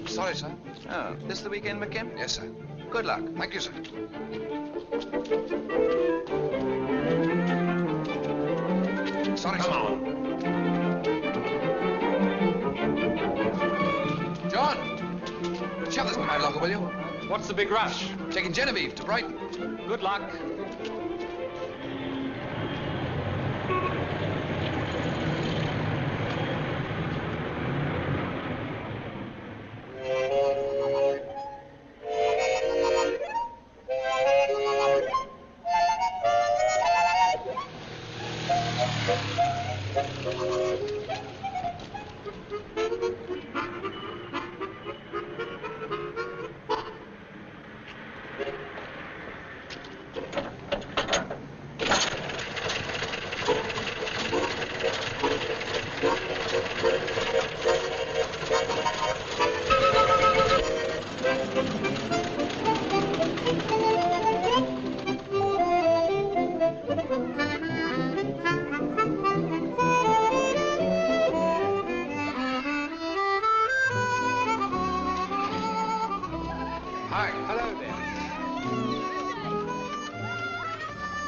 Sorry, sir. Oh, this the weekend, McKim? Yes, sir. Good luck. Thank you, sir. Sorry, Come sir. on. John! Shove this behind locker, will you? What's the big rush? Taking Genevieve to Brighton. Good luck.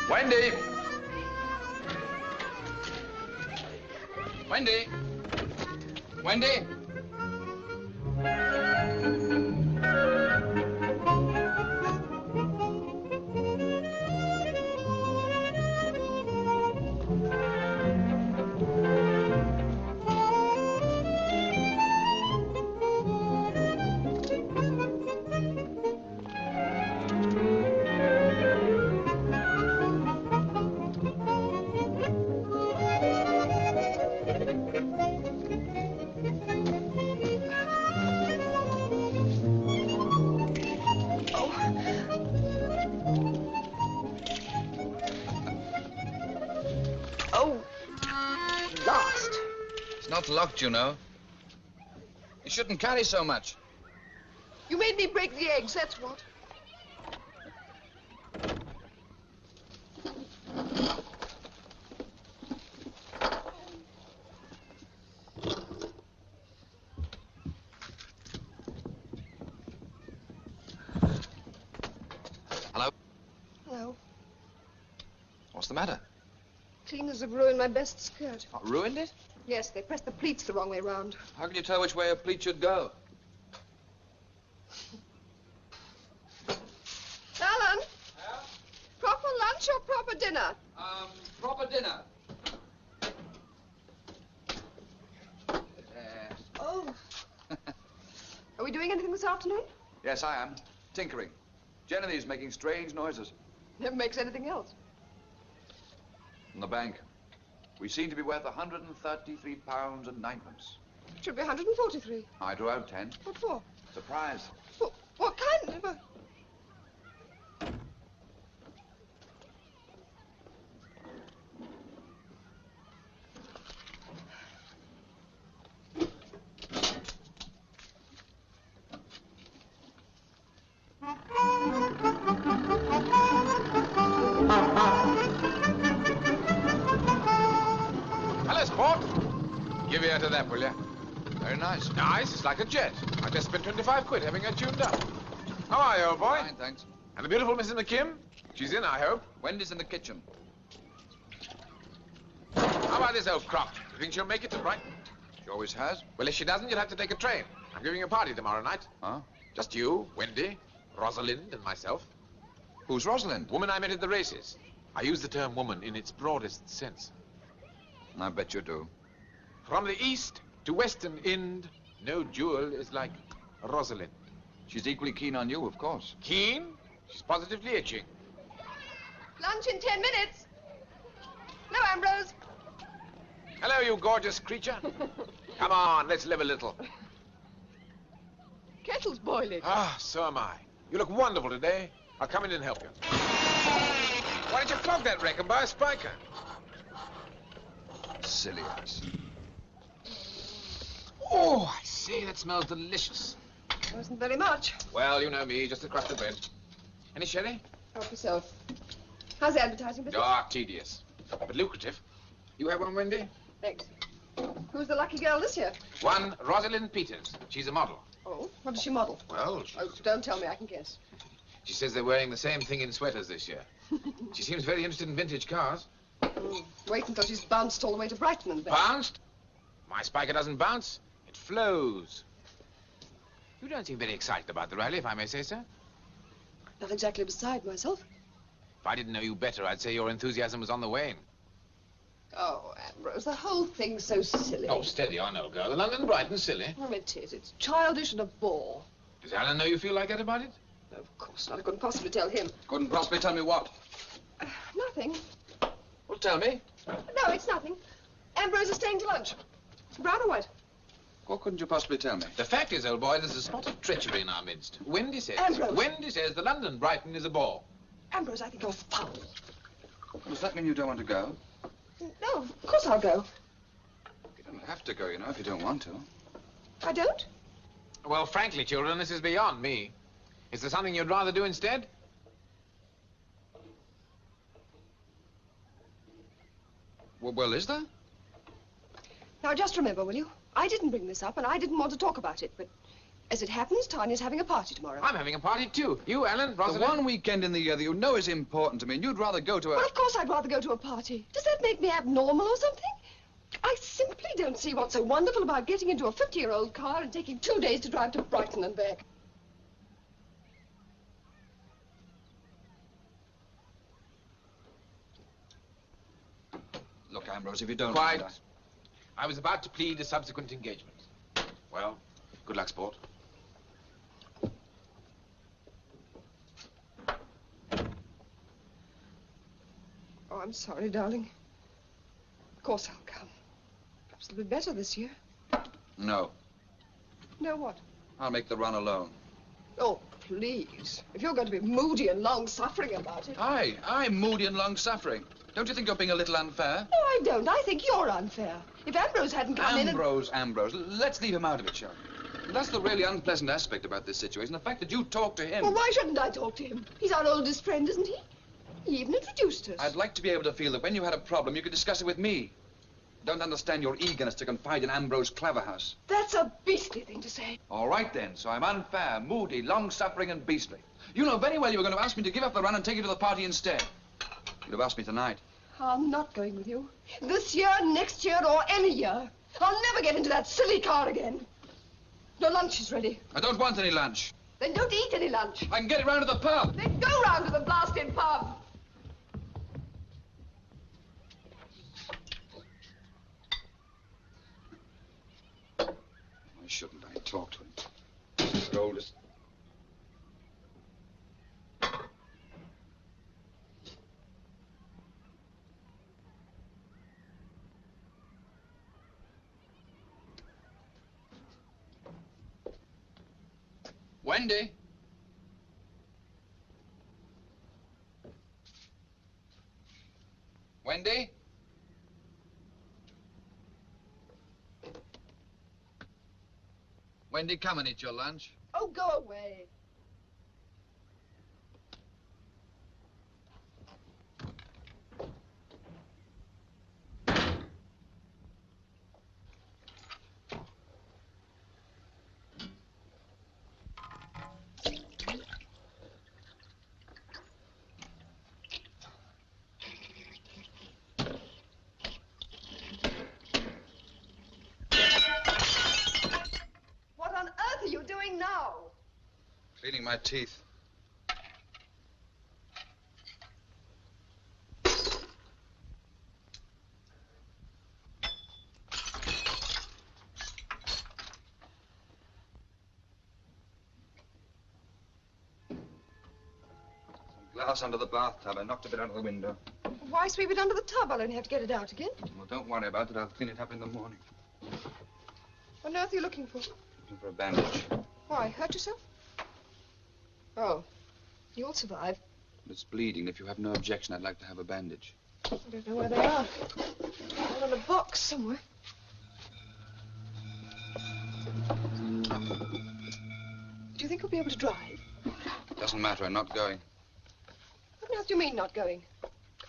Wendy! Wendy! Wendy! Not locked, you know. You shouldn't carry so much. You made me break the eggs, that's what. Hello? Hello. What's the matter? Cleaners have ruined my best skirt. Oh, ruined it? Yes, they pressed the pleats the wrong way round. How can you tell which way a pleat should go? Alan? Yeah? Proper lunch or proper dinner? Proper dinner. Oh. Are we doing anything this afternoon? Yes, I am. Tinkering. Genevieve's making strange noises. Never makes anything else. In the bank. We seem to be worth £133 and ninepence. Should be 143. I drew out 10. What for? Surprise. What kind of a... Hello, sport. Give ear to that, will you? Very nice. Nice, it's like a jet. I just spent 25 quid having it tuned up. How are you, old boy? Fine, thanks. And the beautiful Mrs. McKim? She's in, I hope. Wendy's in the kitchen. How about this old crock? You think she'll make it to Brighton? She always has. Well, if she doesn't, you'll have to take a train. I'm giving a party tomorrow night. Huh? Just you, Wendy, Rosalind, and myself. Who's Rosalind? Woman I met at the races. I use the term woman in its broadest sense. I bet you do. From the east to western Ind, no jewel is like Rosalind. She's equally keen on you, of course. Keen? She's positively itching. Lunch in 10 minutes. No, Ambrose. Hello, you gorgeous creature. Come on, let's live a little. Kettle's boiling. Ah, so am I. You look wonderful today. I'll come in and help you. Why don't you flog that wreck and buy a Spyker? Silly ass. Oh, I say, that smells delicious. Wasn't very much. Well, you know me, just a crust of bread. Any sherry? Help yourself. How's the advertising business? Ah, tedious, but lucrative. You have one, Wendy? Thanks. Who's the lucky girl this year? One, Rosalind Peters. She's a model. Oh, what does she model? Well, Oh, don't tell me, I can guess. she says they're wearing the same thing in sweaters this year. She seems very interested in vintage cars. Wait until she's bounced all the way to Brighton and back. Bounced? My Spyker doesn't bounce. It flows. You don't seem very excited about the rally, if I may say so. Not exactly beside myself. If I didn't know you better, I'd say your enthusiasm was on the wane. Oh, Ambrose, the whole thing's so silly. Oh, steady on, old girl. The London Brighton's silly. Oh, it is. It's childish and a bore. Does Alan know you feel like that about it? No, of course not. I couldn't possibly tell him. Couldn't possibly tell me what? Nothing. Well, tell me. No, it's nothing. Ambrose is staying to lunch. Brown or white? What couldn't you possibly tell me? The fact is, old boy, there's a spot of treachery in our midst. Wendy says... Ambrose. Wendy says the London Brighton is a bore. Ambrose, I think you're foul. Does that mean you don't want to go? No, of course I'll go. You don't have to go, you know, if you don't want to. I don't? Well, frankly, children, this is beyond me. Is there something you'd rather do instead? Well, is there? Now, just remember, will you? I didn't bring this up, and I didn't want to talk about it, but as it happens, Tanya's having a party tomorrow. I'm having a party, too. You, Alan, Rosalind? The one weekend in the year that you know is important to me, and you'd rather go to a... Well, of course I'd rather go to a party. Does that make me abnormal or something? I simply don't see what's so wonderful about getting into a 50-year-old car and taking 2 days to drive to Brighton and back. Look, Ambrose, if you don't... Quite. mind, I was about to plead a subsequent engagement. Well, good luck, sport. Oh, I'm sorry, darling. Of course I'll come. Perhaps it'll be better this year. No. No, what? I'll make the run alone. Oh, please. If you're going to be moody and long-suffering about it... I'm moody and long-suffering. Don't you think you're being a little unfair? No, I don't. I think you're unfair. If Ambrose hadn't come in and... Ambrose, let's leave him out of it, shall we? That's the really unpleasant aspect about this situation, the fact that you talked to him. Well, why shouldn't I talk to him? He's our oldest friend, isn't he? He even introduced us. I'd like to be able to feel that when you had a problem, you could discuss it with me. Don't understand your eagerness to confide in Ambrose Claverhouse. That's a beastly thing to say. All right, then. So I'm unfair, moody, long-suffering, and beastly. You know very well you were going to ask me to give up the run and take you to the party instead. You'd have asked me tonight. I'm not going with you. This year, next year, or any year. I'll never get into that silly car again. No lunch is ready. I don't want any lunch. Then don't eat any lunch. I can get it round to the pub. Then go round to the blasted pub. Why shouldn't I talk to him? He's the oldest. Wendy? Wendy? Wendy, come and eat your lunch. Oh, go away. Cleaning my teeth. Glass under the bathtub. I knocked a bit out of the window. Why sweep it under the tub? I'll only have to get it out again. Well, don't worry about it. I'll clean it up in the morning. What on earth are you looking for? Looking for a bandage. Why, hurt yourself? Oh, you'll survive. It's bleeding. If you have no objection, I'd like to have a bandage. I don't know where they are. They're in a box somewhere. Do you think you'll be able to drive? Doesn't matter. I'm not going. What on earth do you mean, not going?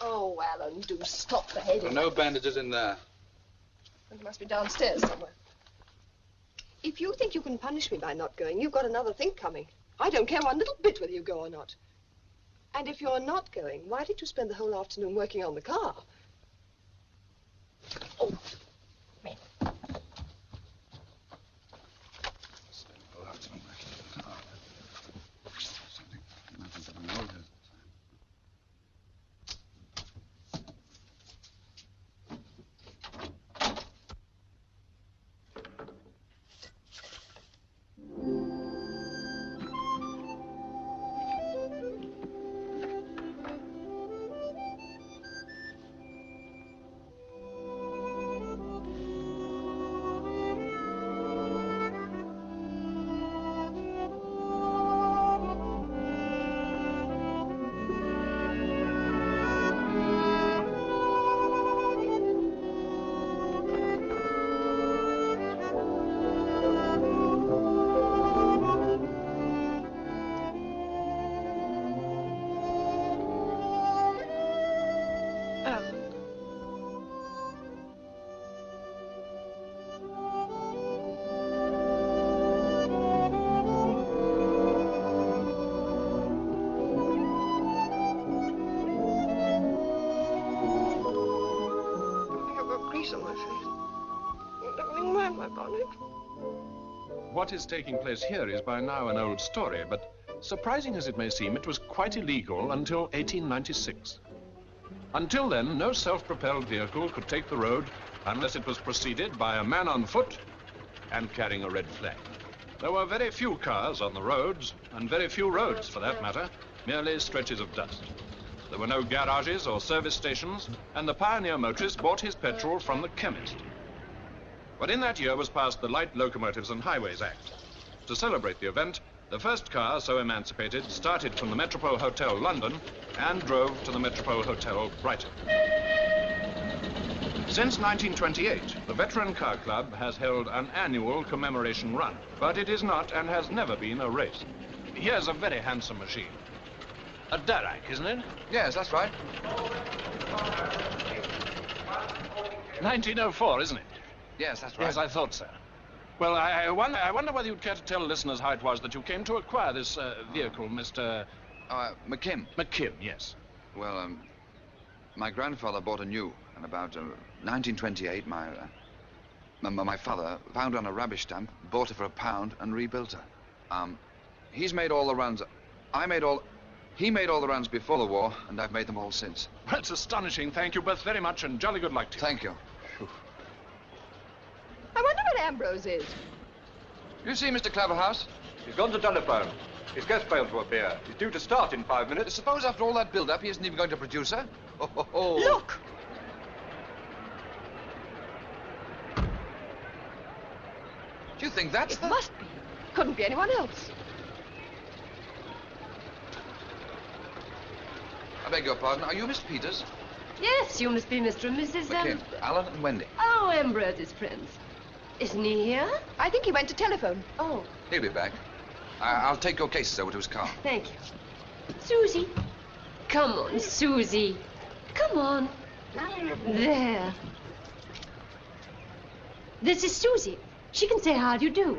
Oh, Alan, do stop behaving. There are no bandages in there. It must be downstairs somewhere. If you think you can punish me by not going, you've got another thing coming. I don't care one little bit whether you go or not. And if you're not going, why did you spend the whole afternoon working on the car? Oh, man. Spend the whole afternoon working on the car. Nothing but an old head. What is taking place here is by now an old story, but surprising as it may seem, it was quite illegal until 1896. Until then, no self-propelled vehicle could take the road unless it was preceded by a man on foot and carrying a red flag. There were very few cars on the roads, and very few roads, for that matter, merely stretches of dust. There were no garages or service stations, and the pioneer motorist bought his petrol from the chemist. But in that year was passed the Light Locomotives and Highways Act. To celebrate the event, the first car so emancipated started from the Metropole Hotel, London, and drove to the Metropole Hotel, Brighton. Since 1928, the Veteran Car Club has held an annual commemoration run, but it is not and has never been a race. Here's a very handsome machine. A Darracq, isn't it? Yes, that's right. 1904, isn't it? Yes, that's right. Yes, I thought so. Well, I wonder whether you'd care to tell listeners how it was that you came to acquire this vehicle, Mr... McKim. McKim, yes. Well, my grandfather bought a new, and about 1928, my father found her on a rubbish dump, bought her for £1, and rebuilt her. He's made all the runs. He made all the runs before the war, and I've made them all since. Well, it's astonishing. Thank you both very much, and jolly good luck to you. Thank you. I wonder what Ambrose is. You see Mr. Claverhouse? He's gone to telephone. His guest failed to appear. He's due to start in 5 minutes. Suppose after all that build-up, he isn't even going to produce her? Oh. Look! Do you think that's It must be. Couldn't be anyone else. I beg your pardon. Are you Miss Peters? Yes, you must be Mr. and Mrs. McKim, Alan and Wendy. Oh, Ambrose's friends. Isn't he here? I think he went to telephone. Oh, He'll be back. I'll take your cases over to his car. thank you. Susie. Come on, Susie. Come on. There. This is Susie. She can say how do you do.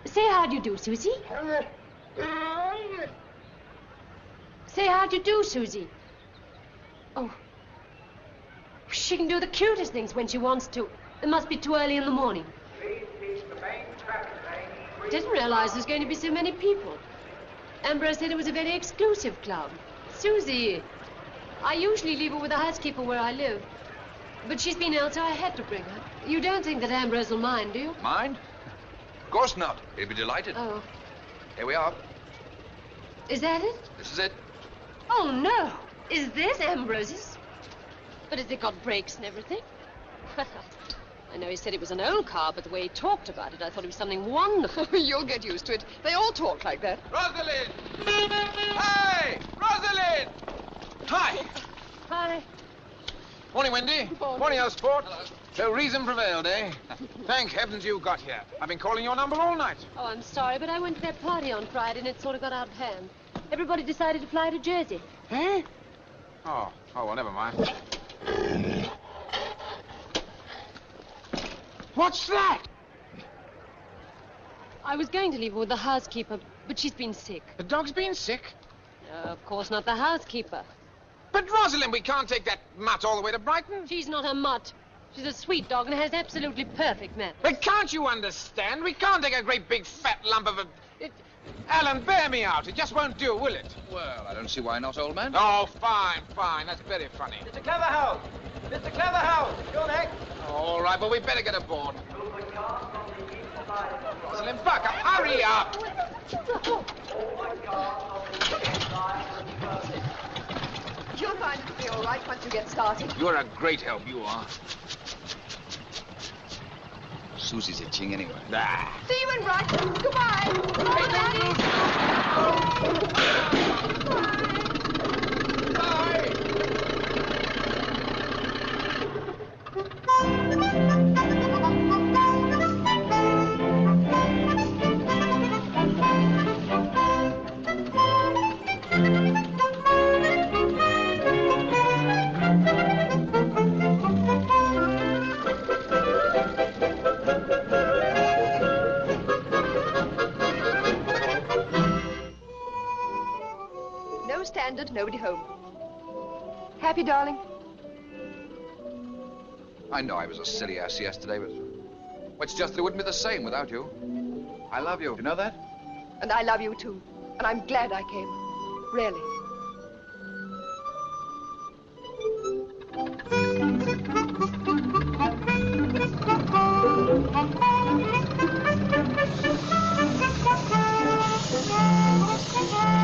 Say how do you do, Susie. Say how do you do, Susie. Oh. She can do the cutest things when she wants to. It must be too early in the morning. Didn't realize there's going to be so many people. Ambrose said it was a very exclusive club. Susie, I usually leave her with the housekeeper where I live. But she's been ill, so I had to bring her. You don't think that Ambrose will mind, do you? Mind? Of course not. He'll be delighted. Oh. Here we are. Is that it? This is it. Oh, no. Is this Ambrose's? But has it got brakes and everything? Well, I know he said it was an old car, but the way he talked about it, I thought it was something wonderful. You'll get used to it. They all talk like that. Rosalind! Hey! Rosalind! Hi! Hi. Morning, Wendy. Morning, old sport. Hello. So reason prevailed, eh? Thank heavens you got here. I've been calling your number all night. Oh, I'm sorry, but I went to that party on Friday and it sort of got out of hand. Everybody decided to fly to Jersey. Eh? Oh, well, never mind. What's that? I was going to leave her with the housekeeper, but she's been sick. The dog's been sick? No, of course not the housekeeper. But, Rosalind, we can't take that mutt all the way to Brighton. She's not a mutt. She's a sweet dog and has absolutely perfect manners. But can't you understand? We can't take a great big fat lump of a... Alan, bear me out. It just won't do, will it? Well, I don't see why not, old man. Oh, fine. That's very funny. Mr. Claverhouse! Mr. Claverhouse! You're next! All right, but we better get aboard. Rosalind, buck up. Hurry up. You'll find it'll be all right once you get started. You're a great help, you are. Susie's itching anyway. Ah. See you in Brighton. Goodbye. Goodbye, Standard, nobody home. Happy, darling? I know I was a silly ass yesterday, but it's just that it wouldn't be the same without you. I love you. You know that? And I love you, too. And I'm glad I came. Really.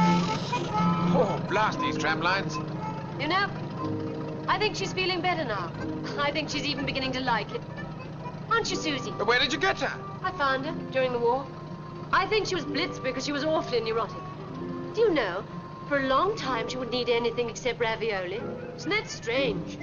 Oh, blast these tram lines. You know, I think she's feeling better now. I think she's even beginning to like it. Aren't you, Susie? But where did you get her? I found her during the war. I think she was blitzed because she was awfully neurotic. Do you know, for a long time she wouldn't eat anything except ravioli. Isn't that strange?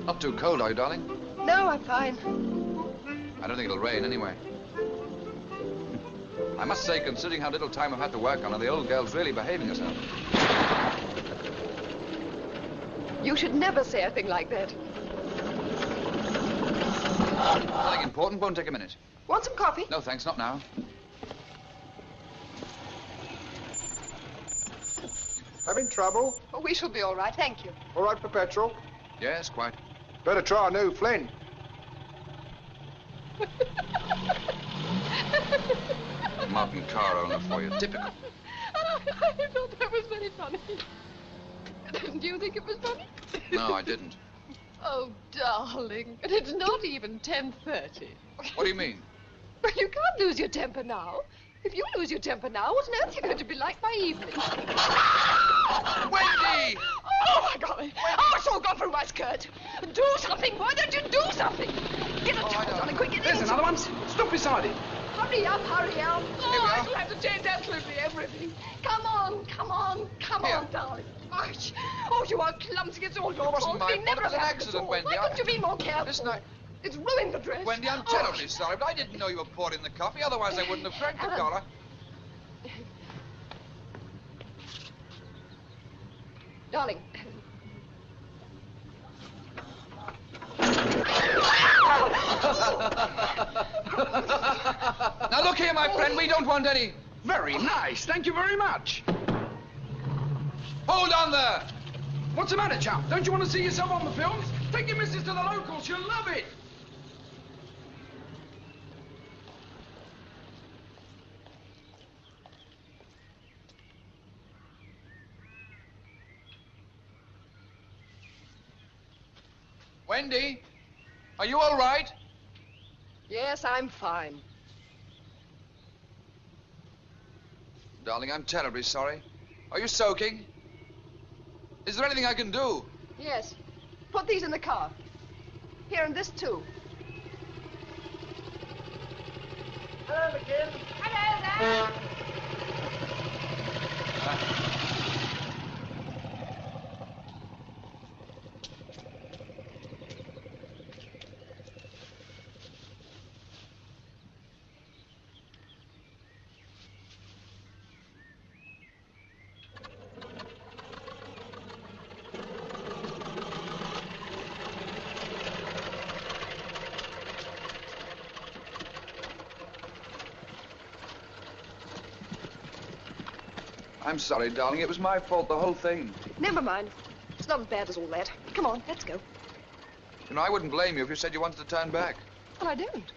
Not too cold, are you, darling? No, I'm fine. I don't think it'll rain anyway. I must say, considering how little time I've had to work on her, the old girl's really behaving herself. You should never say a thing like that. Nothing important, won't take a minute. Want some coffee? No, thanks, not now. Having trouble? Oh, we shall be all right, thank you. All right for petrol? Yes, quite. Better try a new Flynn. Modern car owner for you. Typical. I thought that was very funny. Do you think it was funny? No, I didn't. Oh, darling. And it's not even 10:30. What do you mean? Well, you can't lose your temper now. If you lose your temper now, what on earth are you going to be like by evening? Wendy! Oh, my golly. Oh, it's all gone through my skirt. Do something. Why don't you do something? Get a towel, darling, quick. There's another one. Stop beside it. Hurry up, hurry up. Here we Oh, are. I shall have to change absolutely everything. Come on, Here. darling. Gosh. Oh, you are clumsy. It's all your It wasn't fault. my We fault. never It was an have accident, before. Wendy. Why couldn't you be more careful? Listen, It's ruined the dress. Wendy, I'm terribly sorry, but I didn't know you were pouring the coffee. Otherwise, I wouldn't have drank the Alan. dollar. Darling. Now, look here, my friend, we don't want any... Very nice. Thank you very much. Hold on there! What's the matter, chap? Don't you want to see yourself on the films? Take your missus to the locals. She'll love it. Wendy, are you all right? Yes, I'm fine. Darling, I'm terribly sorry. Are you soaking? Is there anything I can do? Yes. Put these in the car. Here, and this too. Hello, McKim. Hello there. I'm sorry, darling. It was my fault, the whole thing. Never mind. It's not as bad as all that. Come on, let's go. You know, I wouldn't blame you if you said you wanted to turn back. Well, I don't.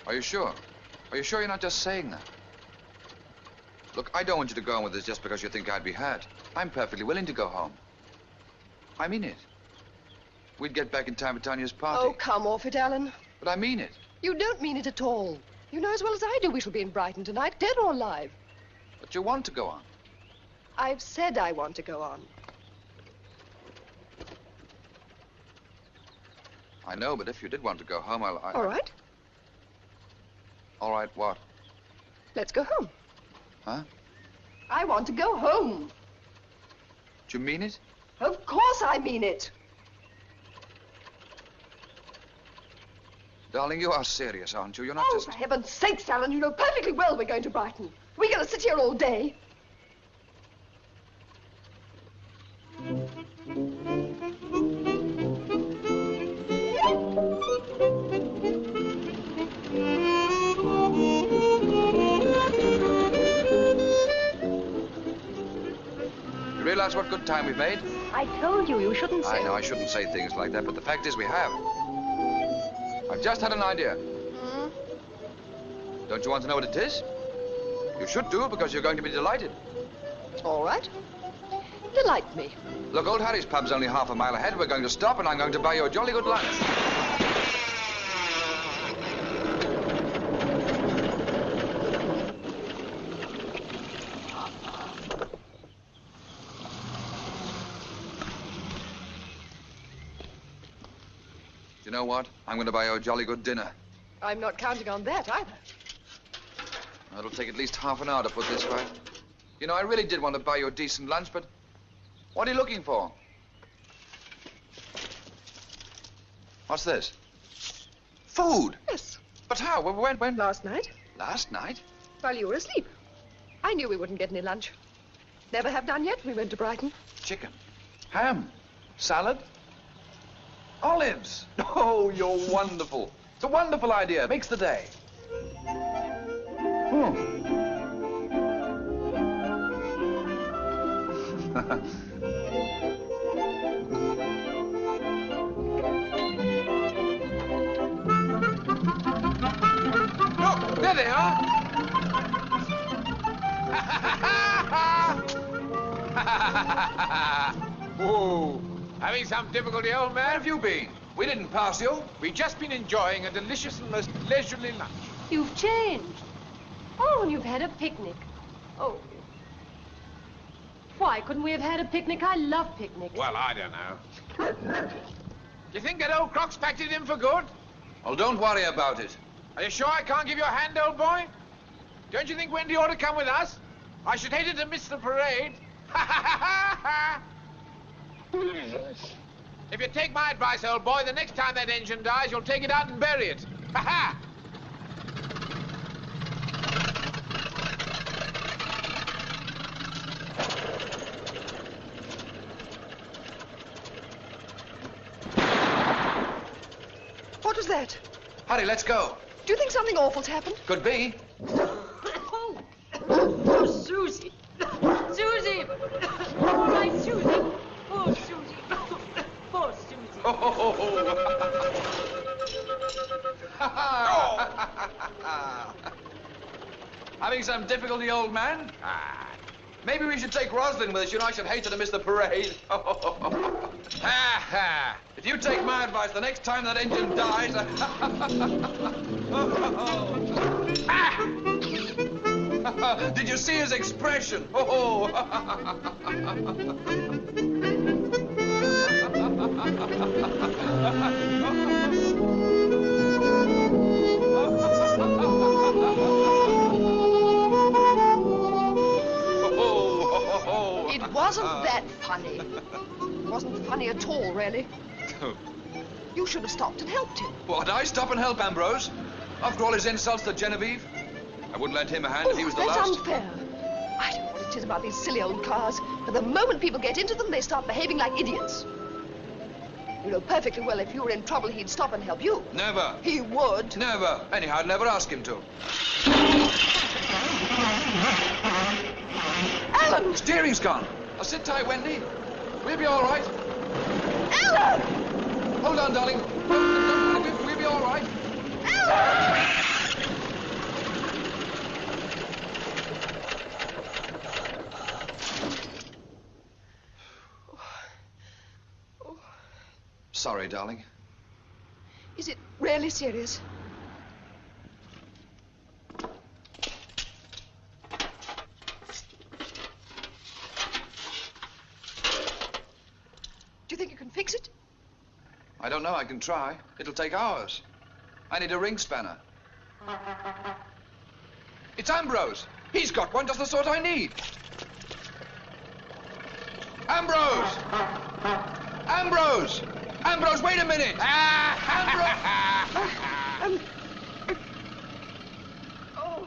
Are you sure? Are you sure you're not just saying that? Look, I don't want you to go on with this just because you think I'd be hurt. I'm perfectly willing to go home. I mean it. We'd get back in time for Tanya's party. Oh, come off it, Alan. But I mean it. You don't mean it at all. You know as well as I do we shall be in Brighton tonight, dead or alive. But you want to go on. I've said I want to go on. I know, but if you did want to go home, All right. All right, what? Let's go home. Huh? I want to go home. Do you mean it? Of course I mean it. Darling, you are serious, aren't you? You're not Oh, just... for heaven's sakes, Alan, you know perfectly well we're going to Brighton. We're going to sit here all day. You realize what good time we've made? I told you shouldn't say. I know I shouldn't say things like that, but the fact is we have. I've just had an idea. Don't you want to know what it is? You should do, because you're going to be delighted. All right. Delight me. Look, Old Harry's pub's only half a mile ahead. We're going to stop, and I'm going to buy you a jolly good lunch. You know what? I'm going to buy you a jolly good dinner. I'm not counting on that either. It'll take at least half an hour to put this way. You know, I really did want to buy you a decent lunch, but what are you looking for? What's this? Food? Yes. But how? When? Last night, Last night? while you were asleep. I knew we wouldn't get any lunch. Never have done yet. We went to Brighton. Chicken. Ham. Salad. Olives. Oh, you're wonderful. It's a wonderful idea. Makes the day. Look, there they are. Whoa. Having some difficulty, old man? Where have you been? We didn't pass you. We've just been enjoying a delicious and most leisurely lunch. You've changed. Oh, and you've had a picnic. Oh. Why couldn't we have had a picnic? I love picnics. Well, I don't know. Do you think that old Croc's packed it in for good? Well, don't worry about it. Are you sure I can't give you a hand, old boy? Don't you think Wendy ought to come with us? I should hate her to miss the parade. If you take my advice, old boy, the next time that engine dies, you'll take it out and bury it. Ha ha! that? Hurry, let's go. Do you think something awful's happened? Could be. Oh, Susie. Susie. All right, Susie. Poor Susie. Poor Susie. Having some difficulty, old man? Maybe we should take Rosalind with us. You know, I should hate her to miss the parade. If you take my advice, the next time that engine dies... Did you see his expression? It wasn't that funny. It wasn't funny at all, really. You should have stopped and helped him. What, I stop and help Ambrose? After all his insults to Genevieve? I wouldn't lend him a hand if he was the that's last. Unfair. I don't know what it is about these silly old cars, but the moment people get into them, they start behaving like idiots. You know perfectly well if you were in trouble, he'd stop and help you. Never. He would. Never. Anyhow, I'd never ask him to. Alan! Steering's gone. Now sit tight, Wendy. We'll be all right. Alan! Hold on, darling. We'll be all right. Alan! Sorry, darling. Is it really serious? Do you think you can fix it? I don't know. I can try. It'll take hours. I need a ring spanner. It's Ambrose. He's got one, just the sort I need. Ambrose! Ambrose! Ambrose, wait a minute! Ambrose! Oh.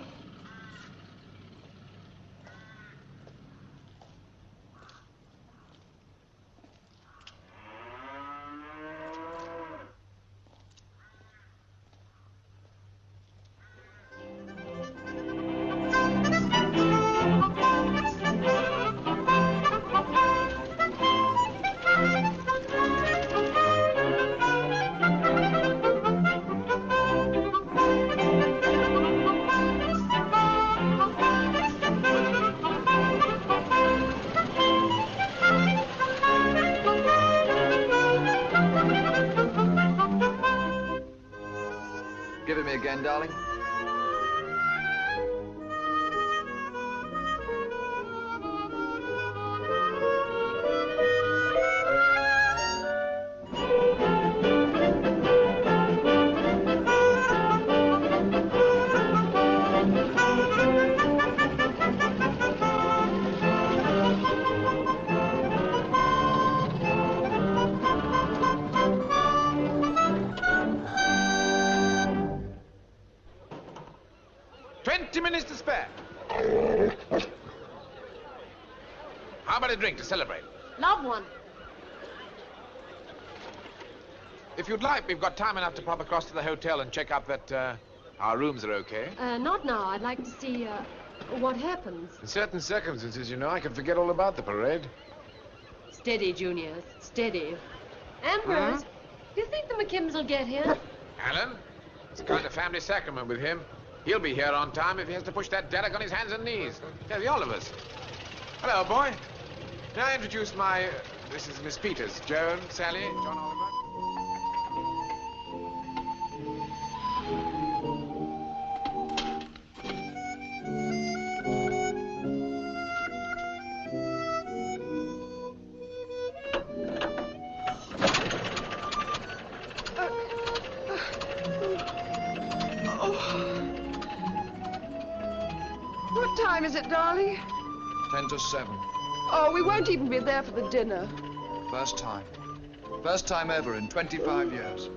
Give it me again, darling. Minutes to spare. How about a drink to celebrate? Love one. If you'd like, we've got time enough to pop across to the hotel and check up that our rooms are okay. Not now. I'd like to see what happens. In certain circumstances, you know, I can forget all about the parade. Steady, Junior. Steady. Ambrose, do you think the McKims will get here? Alan, it's a kind of family sacrament with him. He'll be here on time if he has to push that Darracq on his hands and knees. Tell the all of us. Hello, boy. May I introduce my... this is Miss Peters. Joan, Sally, John Oliver. What time is it, darling? 10 to 7. Oh, we won't even be there for the dinner. First time. First time ever in 25 years.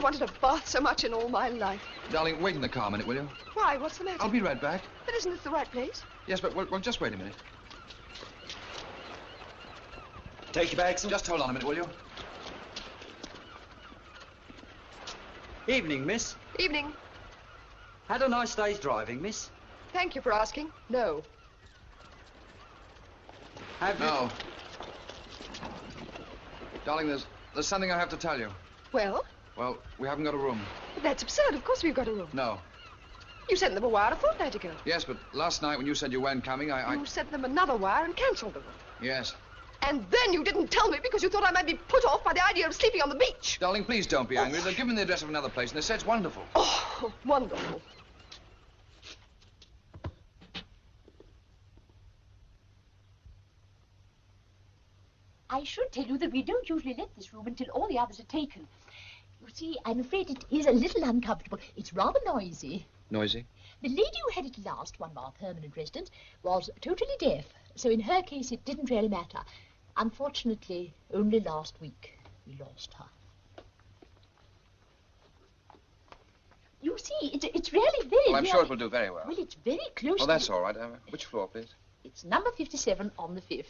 wanted a bath so much in all my life. Darling, wait in the car a minute, will you? Why? What's the matter? I'll be right back. But isn't this the right place? Yes, but well, just wait a minute. Take your bags. Just hold on a minute, will you? Evening, miss. Evening. Had a nice day's driving, miss. Thank you for asking. No. Have you? No. Darling, there's something I have to tell you. Well? Well, we haven't got a room. That's absurd. Of course we've got a room. No. You sent them a wire a fortnight ago. Yes, but last night when you said you weren't coming, You sent them another wire and cancelled the room. Yes. And then you didn't tell me because you thought I might be put off by the idea of sleeping on the beach. Darling, please don't be angry. They've given me the address of another place, and they say it's wonderful. Oh, wonderful. I should tell you that we don't usually let this room until all the others are taken. You see, I'm afraid it is a little uncomfortable. It's rather noisy. Noisy? The lady who had it last, one of our permanent residents, was totally deaf, so in her case it didn't really matter. Unfortunately, only last week we lost her. You see, it's really very... Well, I'm sure it will do very well. Well, it's very close. Oh, that's all right. Which floor, please? It's number 57 on the 5th.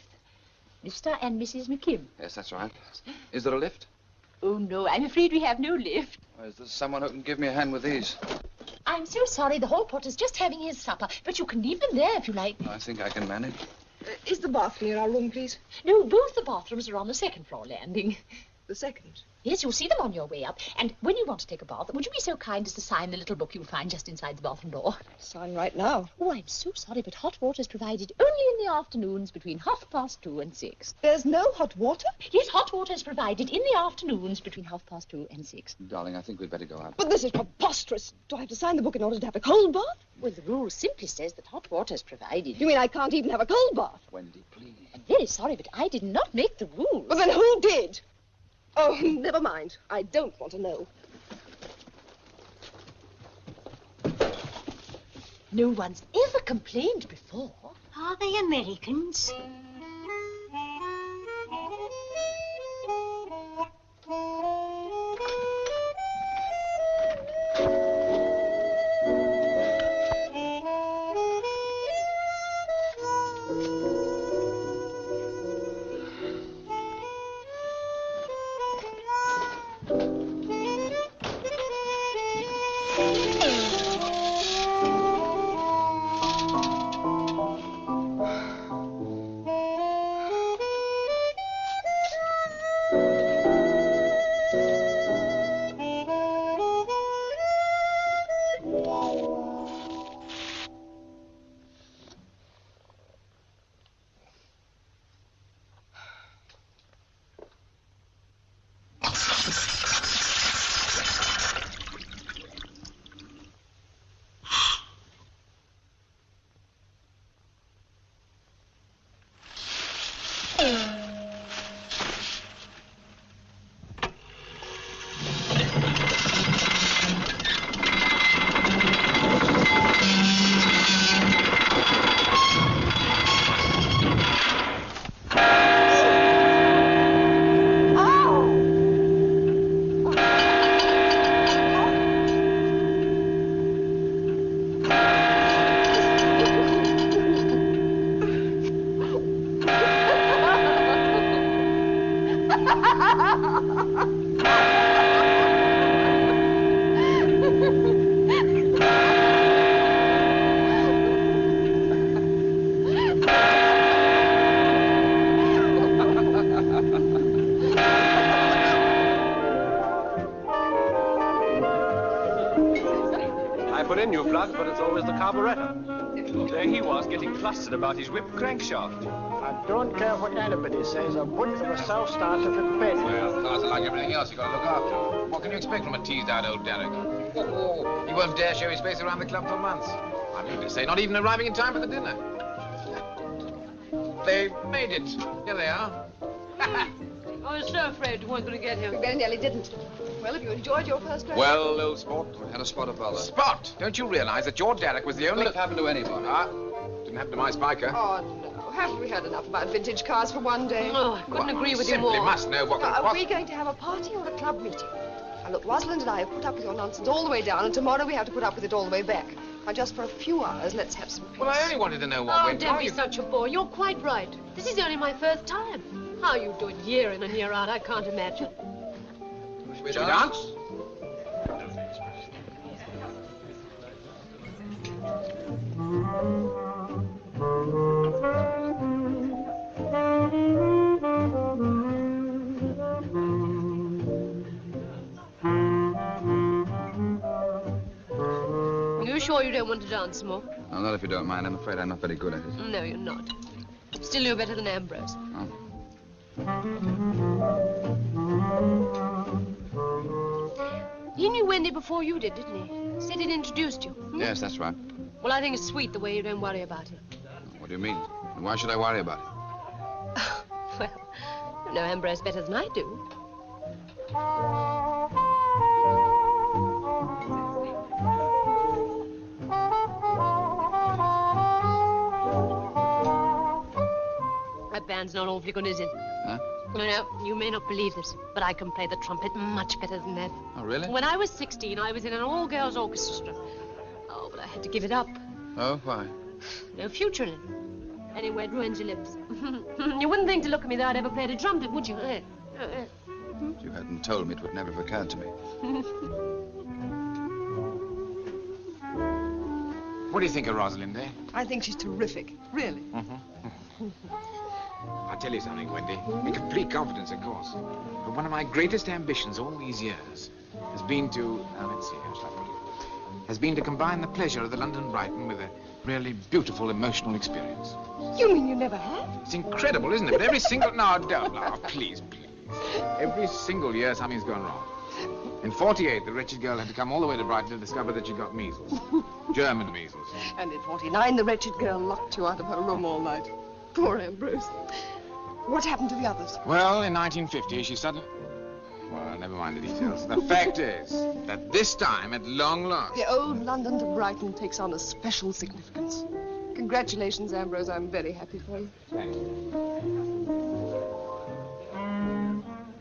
Mr. and Mrs. McKim. Yes, that's right. Is there a lift? Oh, no, I'm afraid we have no lift. Is there someone who can give me a hand with these? I'm so sorry, the hall porter's just having his supper, but you can leave them there if you like. I think I can manage. Is the bath near our room, please? No, both the bathrooms are on the second floor landing. The second? Yes, you'll see them on your way up. And when you want to take a bath, would you be so kind as to sign the little book you'll find just inside the bathroom door? Sign right now. Oh, I'm so sorry, but hot water is provided only in the afternoons between 2:30 and 6. There's no hot water? Yes, hot water is provided in the afternoons between 2:30 and 6. Darling, I think we'd better go out. But this is preposterous. Do I have to sign the book in order to have a cold bath? Well, the rule simply says that hot water is provided. You mean I can't even have a cold bath? Wendy, please. I'm very sorry, but I did not make the rules. Well, then who did? Oh, never mind. I don't want to know. No one's ever complained before. Are they Americans? About his whip crankshaft. I don't care what anybody says, a boot for a self-starter for bed. Well, cars are like everything else, you've got to look after them. What can you expect from a teased-out old Darracq? He won't dare show his face around the club for months. I mean to say, not even arriving in time for the dinner. They made it. Here they are. I was so afraid you weren't going to get here. We very nearly didn't. Well, have you enjoyed your first drive? Well, old sport. We had a spot of bother. Spot? Don't you realize that your Darracq was the only... Could have happened to anybody. Didn't happen to my Spyker. Oh, no. Haven't we heard enough about vintage cars for one day? Oh, I couldn't agree with you more. Simply must know what can Are we going to have a party or a club meeting? Now, look, Rosalind and I have put up with your nonsense all the way down, and tomorrow we have to put up with it all the way back. Now, just for a few hours, let's have some peace. Well, I only wanted to know what went don't wrong. be such a bore. You're quite right. This is only my first time. How you do it year in and year out, I can't imagine. Should we dance? You sure you don't want to dance more? No, not if you don't mind. I'm afraid I'm not very good at it. No, you're not. Still, you're better than Ambrose. Oh. He knew Wendy before you did, didn't he? Said he'd introduced you. Yes, that's right. Well, I think it's sweet the way you don't worry about him. What do you mean? And why should I worry about it? Well, you know Ambrose better than I do. That band's not awfully good, is it? Huh? No, you may not believe this, but I can play the trumpet much better than that. Oh, really? When I was 16, I was in an all-girls orchestra. Oh, but I had to give it up. Oh, why? No future in it. Anyway, it ruins your lips. You wouldn't think to look at me that I'd ever played a trumpet, would you? If you hadn't told me, it would never have occurred to me. What do you think of Rosalind, eh? I think she's terrific, really. I'll tell you something, Wendy. In complete confidence, of course. But one of my greatest ambitions all these years has been to, let's see, how shall I put it? Has been to combine the pleasure of the London Brighton with a really beautiful emotional experience. You mean you never have? It's incredible, isn't it? But every single... No, don't laugh, please, please. Every single year, something's gone wrong. In 48, the wretched girl had to come all the way to Brighton to discover that she'd got measles. German measles. And in 49, the wretched girl locked you out of her room all night. Poor Ambrose. What happened to the others? Well, in 1950, she suddenly... Well, never mind the details. The fact is that this time, at long last... The old London to Brighton takes on a special significance. Congratulations, Ambrose. I'm very happy for you. Thank you.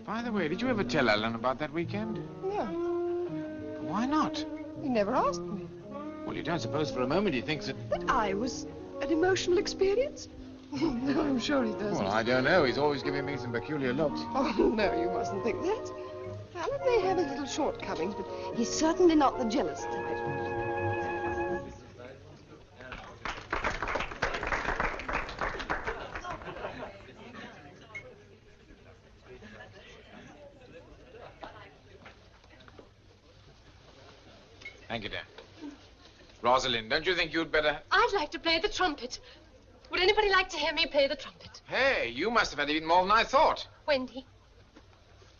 By the way, did you ever tell Ellen about that weekend? No. Why not? He never asked me. Well, you don't suppose for a moment he thinks that... That I was an emotional experience? No, I'm sure he doesn't. Well, I don't know. He's always giving me some peculiar looks. Oh, no, you mustn't think that. Alan may have his little shortcomings, but he's certainly not the jealous type. Thank you, dear. Rosalind, don't you think you'd better... I'd like to play the trumpet. Would anybody like to hear me play the trumpet? Hey, you must have had even more than I thought. Wendy,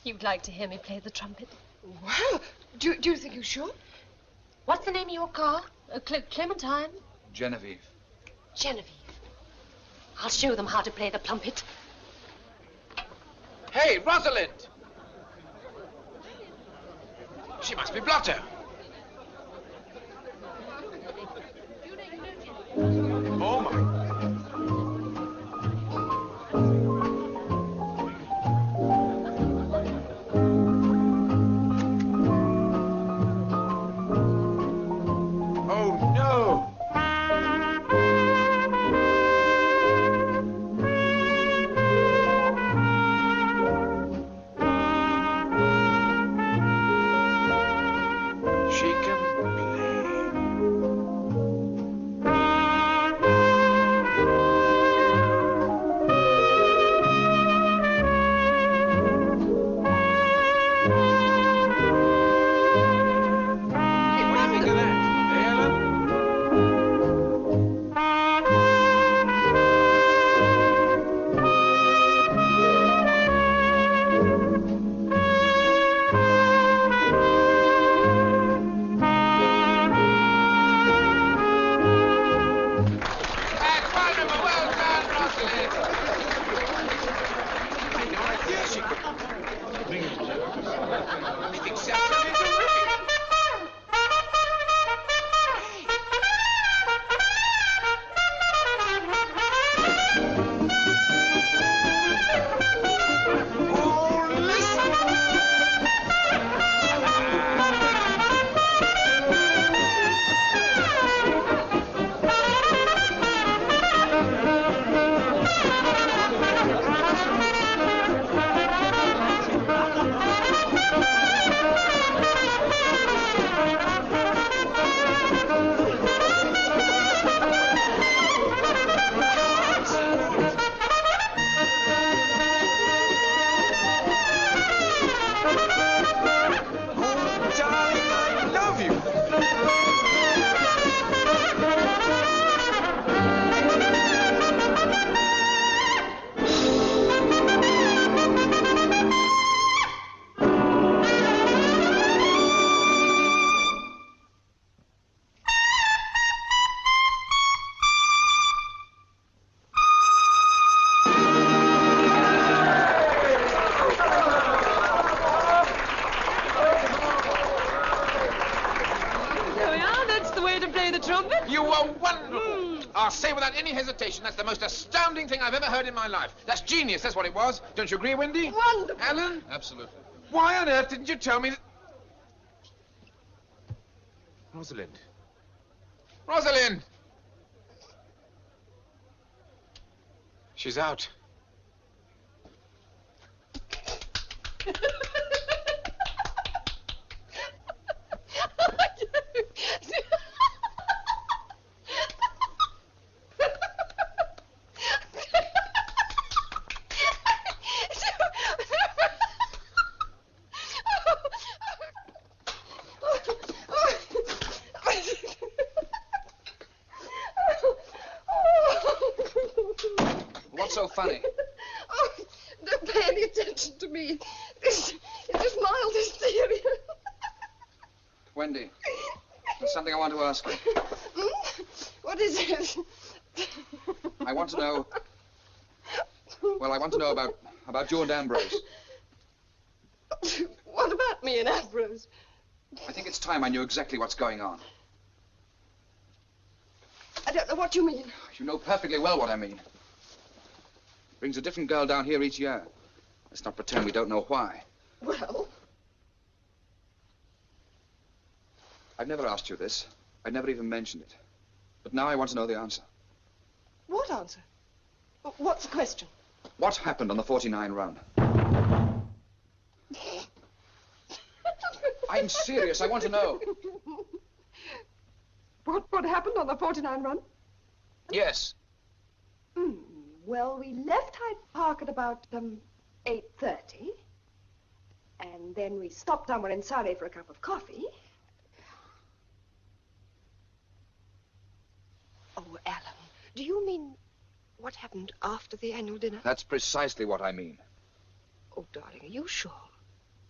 you'd like to hear me play the trumpet? Well, do you think you should? What's the name of your car? Clementine? Genevieve. Genevieve. I'll show them how to play the trumpet. Hey, Rosalind! She must be Blotter. Oh, my... any hesitation. That's the most astounding thing I've ever heard in my life. That's genius, that's what it was. Don't you agree, Wendy? Wonderful. Alan? Absolutely. Why on earth didn't you tell me that... Rosalind. Rosalind! She's out. What's so funny? Oh, don't pay any attention to me. It's just mild hysteria. Wendy, there's something I want to ask you. What is it? I want to know... Well, I want to know about you and Ambrose. What about me and Ambrose? I think it's time I knew exactly what's going on. I don't know what you mean. You know perfectly well what I mean. Brings a different girl down here each year. Let's not pretend we don't know why. Well? I've never asked you this. I've never even mentioned it. But now I want to know the answer. What answer? What's the question? What happened on the 49 run? I'm serious. I want to know. What happened on the 49 run? Yes. Well, we left Hyde Park at about 8:30. And then we stopped somewhere in Surrey for a cup of coffee. Oh, Alan, do you mean what happened after the annual dinner? That's precisely what I mean. Oh, darling, are you sure?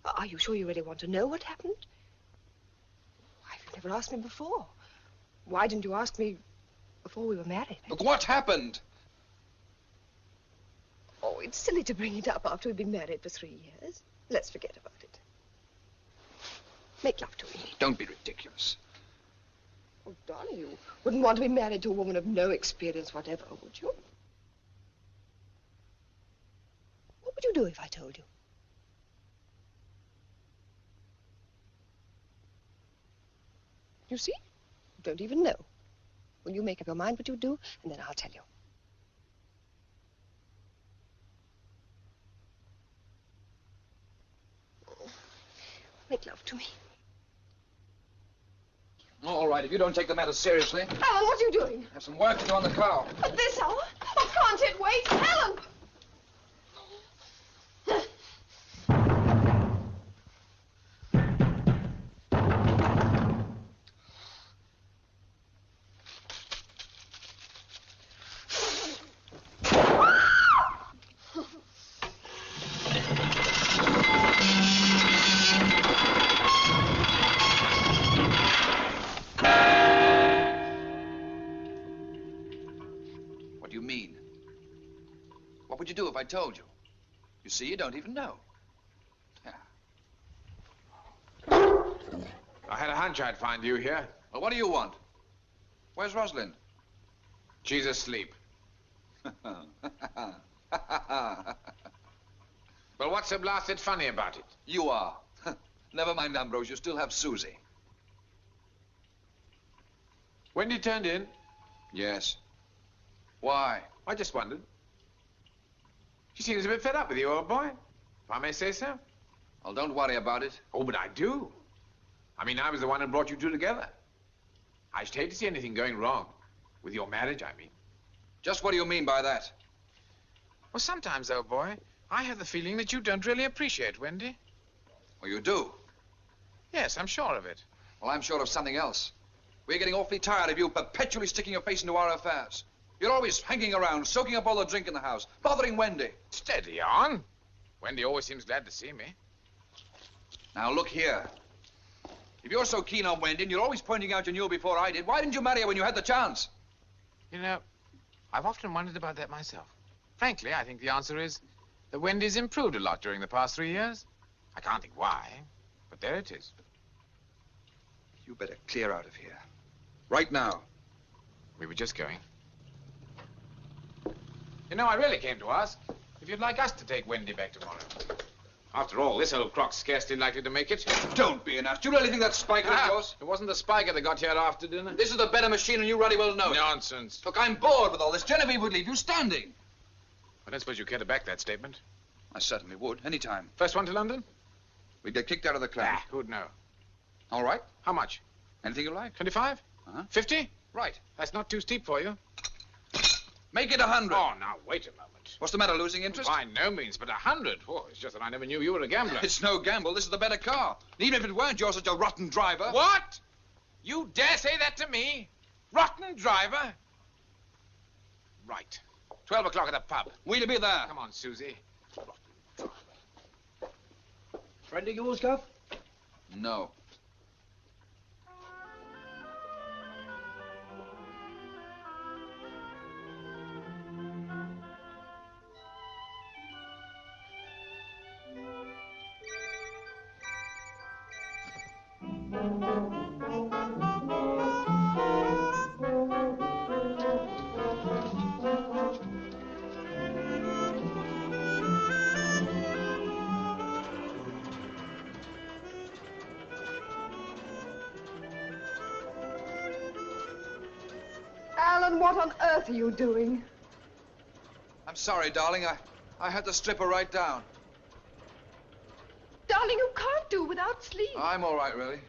Are you sure you really want to know what happened? Why, you've never asked me before. Why didn't you ask me before we were married? Look, what happened? Oh, it's silly to bring it up after we've been married for 3 years. Let's forget about it. Make love to me. Don't be ridiculous. Oh, darling, you wouldn't want to be married to a woman of no experience whatever, would you? What would you do if I told you? You see? You don't even know. Well, you make up your mind what you do, and then I'll tell you. Make love to me. All right, if you don't take the matter seriously. Alan, what are you doing? Have some work to do on the car. At this hour? Oh, can't it wait? Alan! What would you do if I told you? You see, you don't even know. I had a hunch I'd find you here. Well, what do you want? Where's Rosalind? She's asleep. Well, what's so blasted funny about it? You are. Never mind, Ambrose, you still have Susie. Wendy turned in? Yes. Why? I just wondered. She seems a bit fed up with you, old boy, if I may say so. Well, don't worry about it. Oh, but I do. I mean, I was the one who brought you two together. I should hate to see anything going wrong. With your marriage, I mean. Just what do you mean by that? Well, sometimes, old boy, I have the feeling that you don't really appreciate Wendy. Well, you do? Yes, I'm sure of it. Well, I'm sure of something else. We're getting awfully tired of you perpetually sticking your face into our affairs. You're always hanging around, soaking up all the drink in the house, bothering Wendy. Steady on. Wendy always seems glad to see me. Now, look here. If you're so keen on Wendy and you're always pointing out you knew before I did, why didn't you marry her when you had the chance? You know, I've often wondered about that myself. Frankly, I think the answer is that Wendy's improved a lot during the past 3 years. I can't think why, but there it is. You better clear out of here. Right now. We were just going. You know, I really came to ask if you'd like us to take Wendy back tomorrow. After all, this old croc's scarcely likely to make it. Don't be an ass. Do you really think that Spyker is yours? It wasn't the Spyker that got here after dinner. This is the better machine, and you really well know it. Nonsense. Look, I'm bored with all this. Genevieve would leave you standing. I don't suppose you care to back that statement. I certainly would, any time. First one to London? We'd get kicked out of the club. Who'd know? All right. How much? Anything you like. 25? 50? Right. That's not too steep for you. Make it 100. Oh, now, wait a moment. What's the matter, losing interest? By no means, but 100. Oh, it's just that I never knew you were a gambler. It's no gamble. This is the better car. And even if it weren't, you're such a rotten driver. What? You dare say that to me? Rotten driver? Right. 12 o'clock at the pub. We'll be there. Come on, Susie. Friend of yours, Gov? No. Alan, what on earth are you doing? I'm sorry, darling. I had to strip her right down. Darling, you can't do without sleep. I'm all right, really.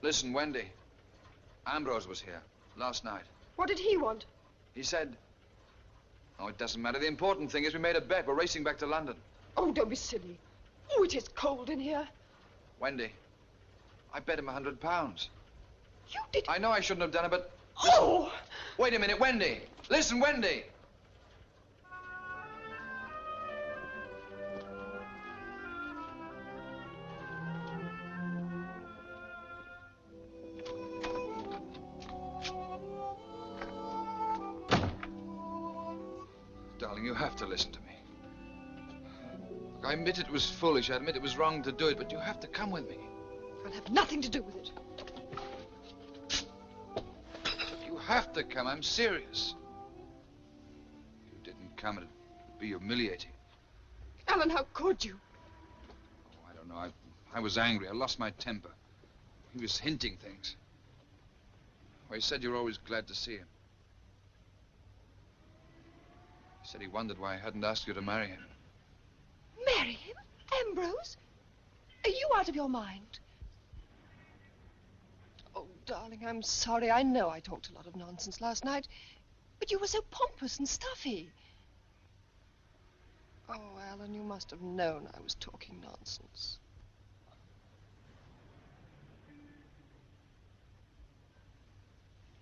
Listen, Wendy. Ambrose was here last night. What did he want? He said... Oh, it doesn't matter. The important thing is we made a bet. We're racing back to London. Oh, don't be silly. Oh, it is cold in here. Wendy, I bet him £100. You did... I know I shouldn't have done it, but... Oh! Wait a minute, Wendy. Listen, Wendy. Darling, you have to listen to me. Look, I admit it was foolish. I admit it was wrong to do it, but you have to come with me. I'll have nothing to do with it. You have to come. I'm serious. If you didn't come, it'd be humiliating. Alan, how could you? Oh, I don't know. I was angry. I lost my temper. He was hinting things. Well, he said you were always glad to see him. He said he wondered why I hadn't asked you to marry him. Marry him? Ambrose? Are you out of your mind? Oh, darling, I'm sorry. I know I talked a lot of nonsense last night, but you were so pompous and stuffy. Oh, Alan, you must have known I was talking nonsense.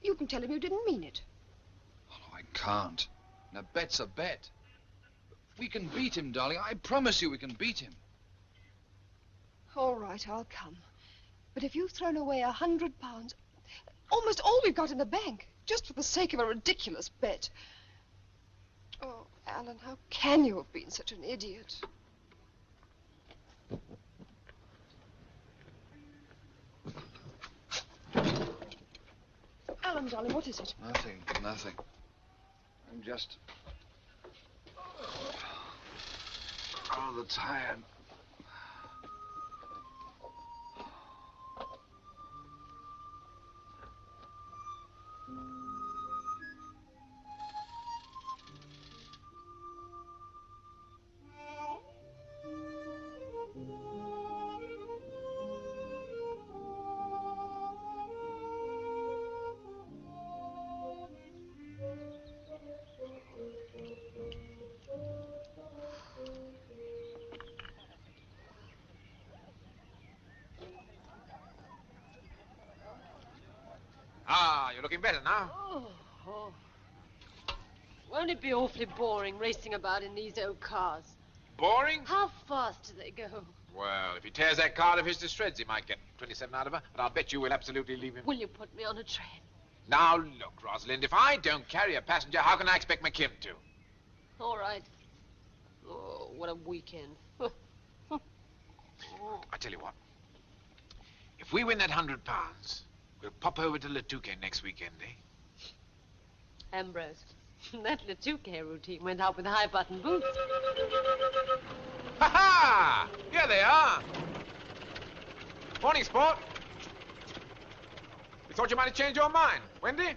You can tell him you didn't mean it. Oh, I can't. And a bet's a bet. We can beat him, darling. I promise you we can beat him. All right, I'll come. But if you've thrown away £100, almost all we've got in the bank, just for the sake of a ridiculous bet. Oh, Alan, how can you have been such an idiot? Alan, darling, what is it? Nothing, nothing. I'm just... rather tired. Ah, you're looking better now. Oh. Won't it be awfully boring racing about in these old cars? Boring? How fast do they go? Well, if he tears that car of his to shreds, he might get 27 out of her, but I'll bet you will absolutely leave him. Will you put me on a train? Now, look, Rosalind, if I don't carry a passenger, how can I expect McKim to? All right. Oh, what a weekend. I tell you what. If we win that £100, we'll pop over to Latuke next weekend, eh? Ambrose, That Le Touquet routine went out with high-button boots. Ha-ha! Here they are. Morning, sport. We thought you might have changed your mind. Wendy?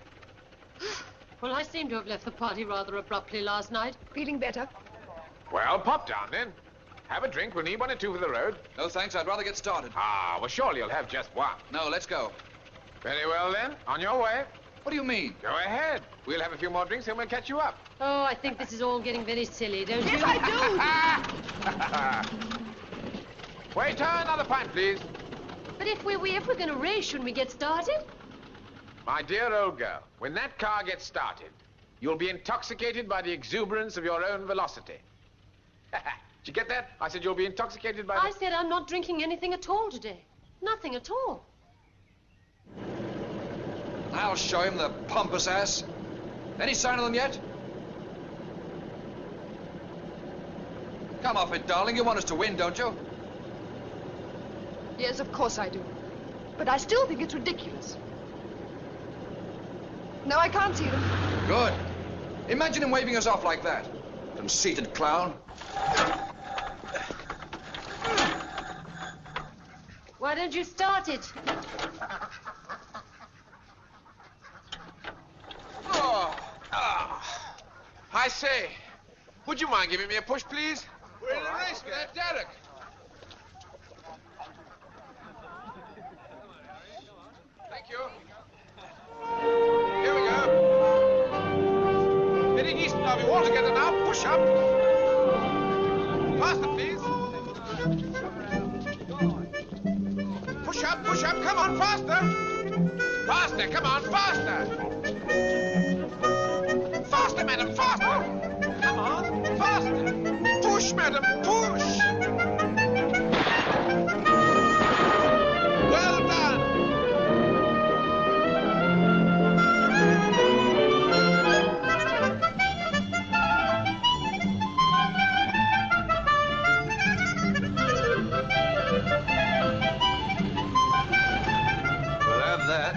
Well, I seem to have left the party rather abruptly last night. Feeling better? Well, pop down then. Have a drink. We'll need 1 or 2 for the road. No, thanks. I'd rather get started. Ah, well, surely you'll have just one. No, let's go. Very well, then. On your way. What do you mean? Go ahead. We'll have a few more drinks, and we'll catch you up. Oh, I think this is all getting very silly, don't you? Yes, I do. Waiter, another pint, please. But if we're going to race, shouldn't we get started? My dear old girl, when that car gets started, you'll be intoxicated by the exuberance of your own velocity. Did you get that? I said you'll be intoxicated by I said I'm not drinking anything at all today. Nothing at all. I'll show him, the pompous ass. Any sign of them yet? Come off it, darling. You want us to win, don't you? Yes, of course I do. But I still think it's ridiculous. No, I can't see them. Good. Imagine him waving us off like that. Conceited clown. Why don't you start it? I say, would you mind giving me a push, please? We're in a race with that Darracq. Thank you. Here we go. Heading east now. We want to get it now. Push up. Faster, please. Push up, push up. Come on, faster. Faster, come on, faster. Faster, madam, faster. Come on, faster. Push, madam, push. Well done. We'll have that.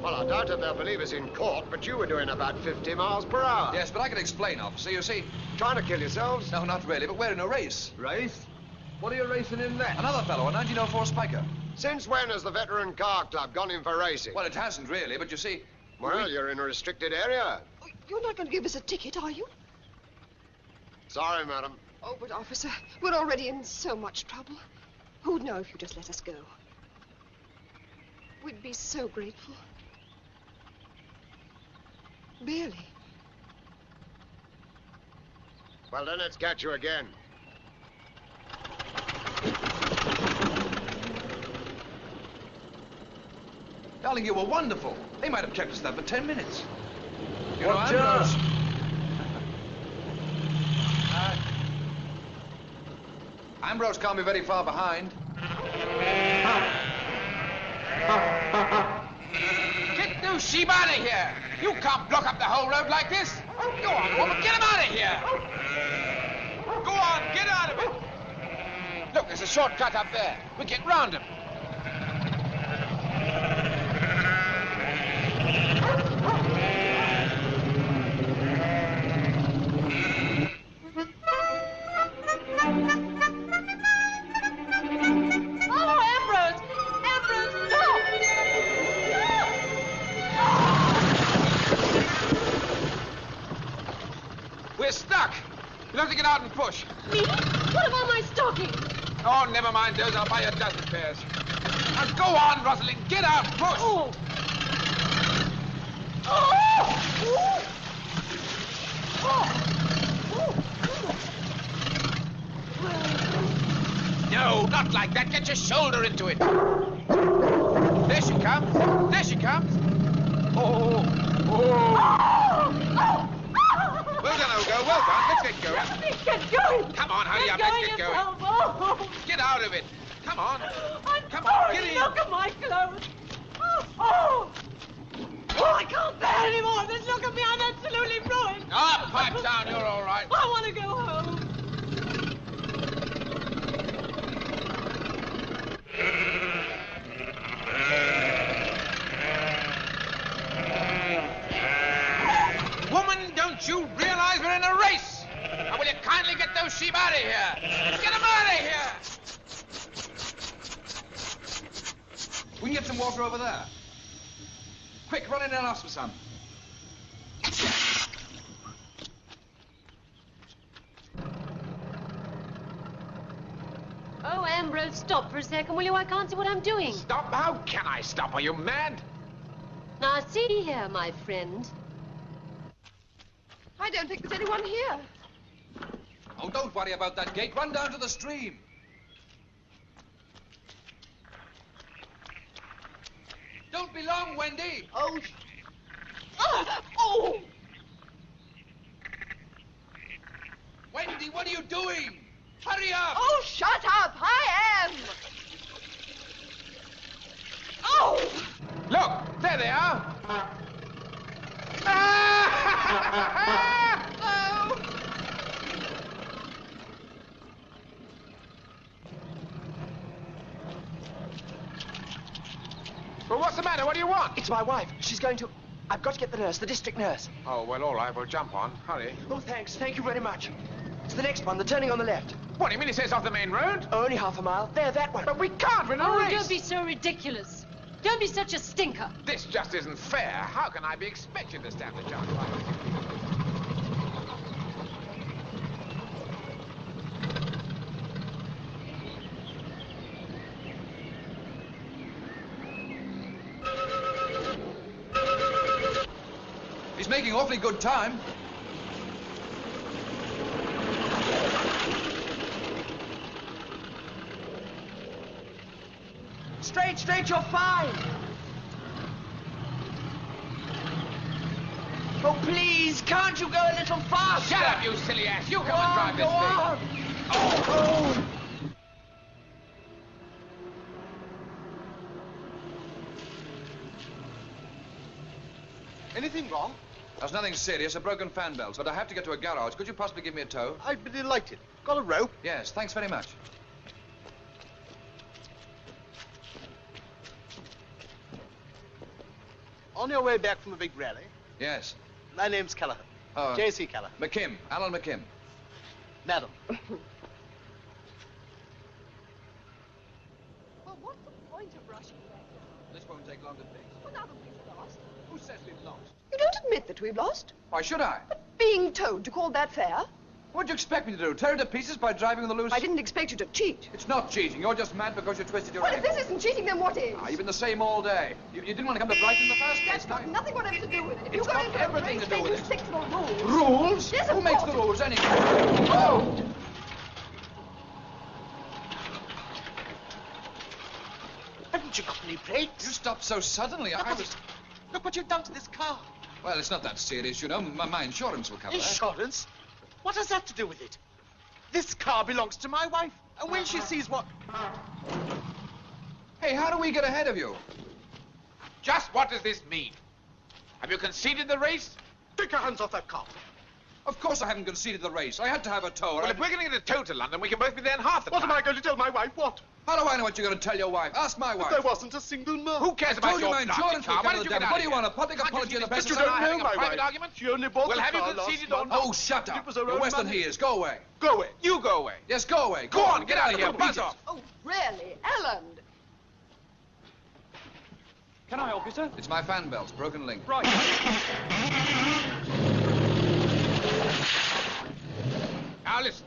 Well, I doubt if they'll believe us in court, but you were doing about 50 miles per hour. Yes, but I can explain, officer. You see... Trying to kill yourselves? No, not really, but we're in a race. Race? What are you racing in that? Another fellow, a 1904 Spyker. Since when has the Veteran Car Club gone in for racing? Well, it hasn't really, but you see... Well, you're in a restricted area. Oh, you're not going to give us a ticket, are you? Sorry, madam. Oh, but, officer, we're already in so much trouble. Who'd know if you just let us go? We'd be so grateful. Really? Well, then let's catch you again. Darling, you were wonderful. They might have kept us there for 10 minutes. You know, Watch Ambrose. Ambrose can't be very far behind. Get those sheep out of here. You can't block up the whole road like this. Go on, woman, get him out of here. Go on, get out of it. Look, there's a shortcut up there. We get round him. Oh, Ambrose! Ambrose, no! We're stuck. You'll have to get out and push. Me? What about my stockings? Oh, never mind those. I'll buy you a dozen pairs. Now go on, Rosalind. Get out. Push. Oh! No, not like that. Get your shoulder into it. There she comes. There she comes. Oh. Well done, old girl. Well done. Let's get going. Let's get going. Come on, hurry up. Let's get going. Oh. Get out of it. Come on. I'm Come sorry. on, get in. Look at my clothes. Oh, I can't bear anymore. This look at me. I'm absolutely ruined. Ah, pipe down. You're all right. I want to go home. sheep out of here! Get them out of here! We can get some water over there. Quick, run in and ask for some. Oh, Ambrose, stop for a second, will you? I can't see what I'm doing. Stop? How can I stop? Are you mad? Now, see here, my friend. I don't think there's anyone here. Oh, don't worry about that gate. Run down to the stream. Don't be long, Wendy. Oh. Oh! Wendy, what are you doing? Hurry up! Oh, shut up! I am! Oh! Look, there they are. Oh! Well, what's the matter? What do you want? It's my wife. She's going to... I've got to get the nurse, the district nurse. Oh, well, all right. We'll jump on. Hurry. Oh, thanks. Thank you very much. It's the next one, the turning on the left. What, do you mean it says off the main road? Only half a mile. There, that one. But we can't win a Oh, race. don't be so ridiculous. Don't be such a stinker. This just isn't fair. How can I be expected to stand a chance like this? He's making awfully good time. Straight, straight, you're fine. Oh, please, can't you go a little faster? Shut up, you silly ass. You come Go and on, drive this go thing. on. Oh. Anything wrong? There's nothing serious, a broken fan belt, but I have to get to a garage. Could you possibly give me a tow? I'd be delighted. Got a rope? Yes, thanks very much. On your way back from the big rally? Yes. My name's Callahan. J.C. Callahan. McKim, Alan McKim. Madam. Well, what's the point of rushing back? This won't take long to fix. Well, now that we've lost. Who says we've lost? You don't admit that we've lost? Why should I? Being towed, to call that fair? What'd you expect me to do? Tear it to pieces by driving on the loose? I didn't expect you to cheat. It's not cheating. You're just mad because you twisted your Well, if ankle. this isn't cheating, then what is? Ah, you've been the same all day. You didn't want to come to Brighton in the first place. That's got nothing whatever to do with it. If you It's go got into a everything race, to do then with you it. stick to the rules. Rules? Yes, Who of makes course. the rules anyway? Oh! Haven't you got any brakes? You stopped so suddenly. Look what you've done to this car. Well, it's not that serious, you know. My insurance will cover that. Insurance? What has that to do with it? This car belongs to my wife. And when she sees what... Hey, how do we get ahead of you? Just what does this mean? Have you conceded the race? Take your hands off that car. Of course I haven't conceded the race. I had to have a tow. Well, if we're going to get a tow to London, we can both be there in half the What time. am I going to tell my wife? What? How do I know what you're going to tell your wife? Ask my wife. There wasn't a single move. Who cares I about told you your my insurance will car? Why cover did the you damage. get out What of do you here? want, a public Can't apology you in the see best this? But you Just don't having know a my private wife. argument? She only bought Well, the have you car last conceded week. or not? Oh, shut up. It was her You're own worse than money. he is. Go away. Go away. You go away. Yes, go away. Go on, get out of here. Beat Buzz it. off. Oh, really? Ellen? Can I help you, sir? It's my fan belts, broken link. Right. Now, listen.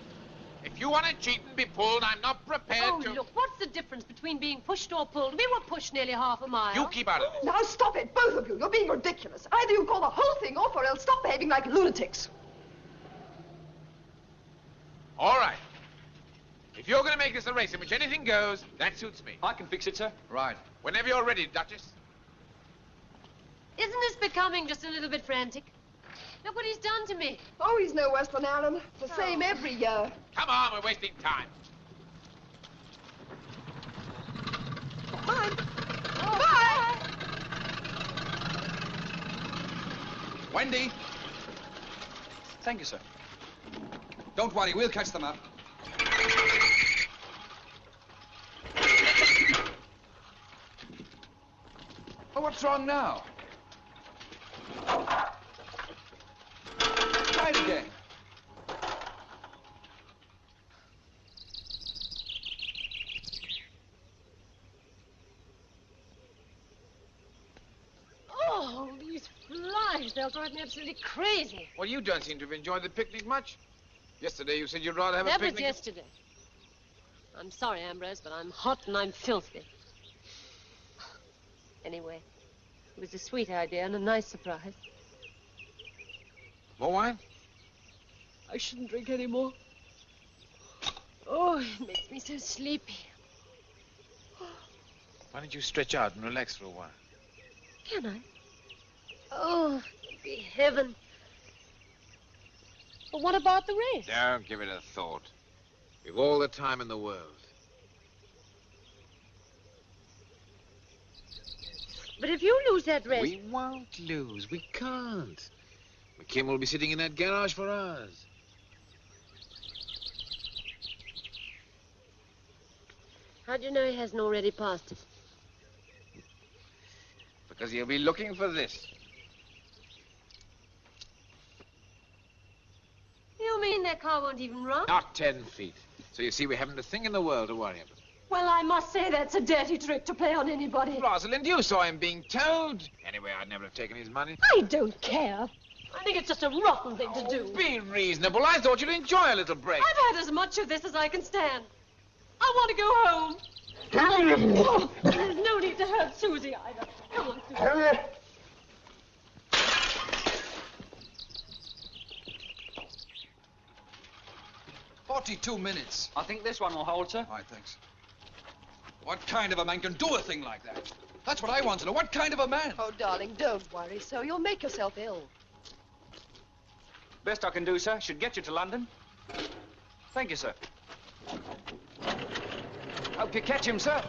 If you want to cheat and be pulled, I'm not prepared Oh, to... look, what's the difference between being pushed or pulled? We were pushed nearly half a mile. You keep out of this. Now stop it, both of you. You're being ridiculous. Either you call the whole thing off or else stop behaving like lunatics. All right. If you're going to make this a race in which anything goes, that suits me. I can fix it, sir. Right. Whenever you're ready, Duchess. Isn't this becoming just a little bit frantic? Look what he's done to me. Oh, he's no worse than Aaron. The same every year. Come on, we're wasting time. Bye. Oh, Bye. Wendy. Thank you, sir. Don't worry, we'll catch them up. Oh, what's wrong now? Try it again. they'll drive me absolutely crazy. Well, you don't seem to have enjoyed the picnic much. Yesterday you said you'd rather have a That picnic... was yesterday. I'm sorry, Ambrose, but I'm hot and I'm filthy. Anyway, it was a sweet idea and a nice surprise. More wine? I shouldn't drink any more. Oh, it makes me so sleepy. Why don't you stretch out and relax for a while? Can I? Oh, it'd be heaven. But what about the race? Don't give it a thought. We've all the time in the world. But if you lose that race... We won't lose. We can't. McKim will be sitting in that garage for hours. How do you know he hasn't already passed it? Because he'll be looking for this. You mean their car won't even run? Not 10 feet. So you see, we haven't a thing in the world to worry about. Well, I must say that's a dirty trick to play on anybody. Rosalind, you saw him being towed. Anyway, I'd never have taken his money. I don't care. I think it's just a rotten thing to do. Be reasonable. I thought you'd enjoy a little break. I've had as much of this as I can stand. I want to go home. Oh, there's no need to hurt Susie either. Come on, Susie. 42 minutes. I think this one will hold, sir. All right, thanks. What kind of a man can do a thing like that? That's what I want to know. What kind of a man? Oh, darling, don't worry so. You'll make yourself ill. Best I can do, sir. Should get you to London. Thank you, sir. Hope you catch him, sir.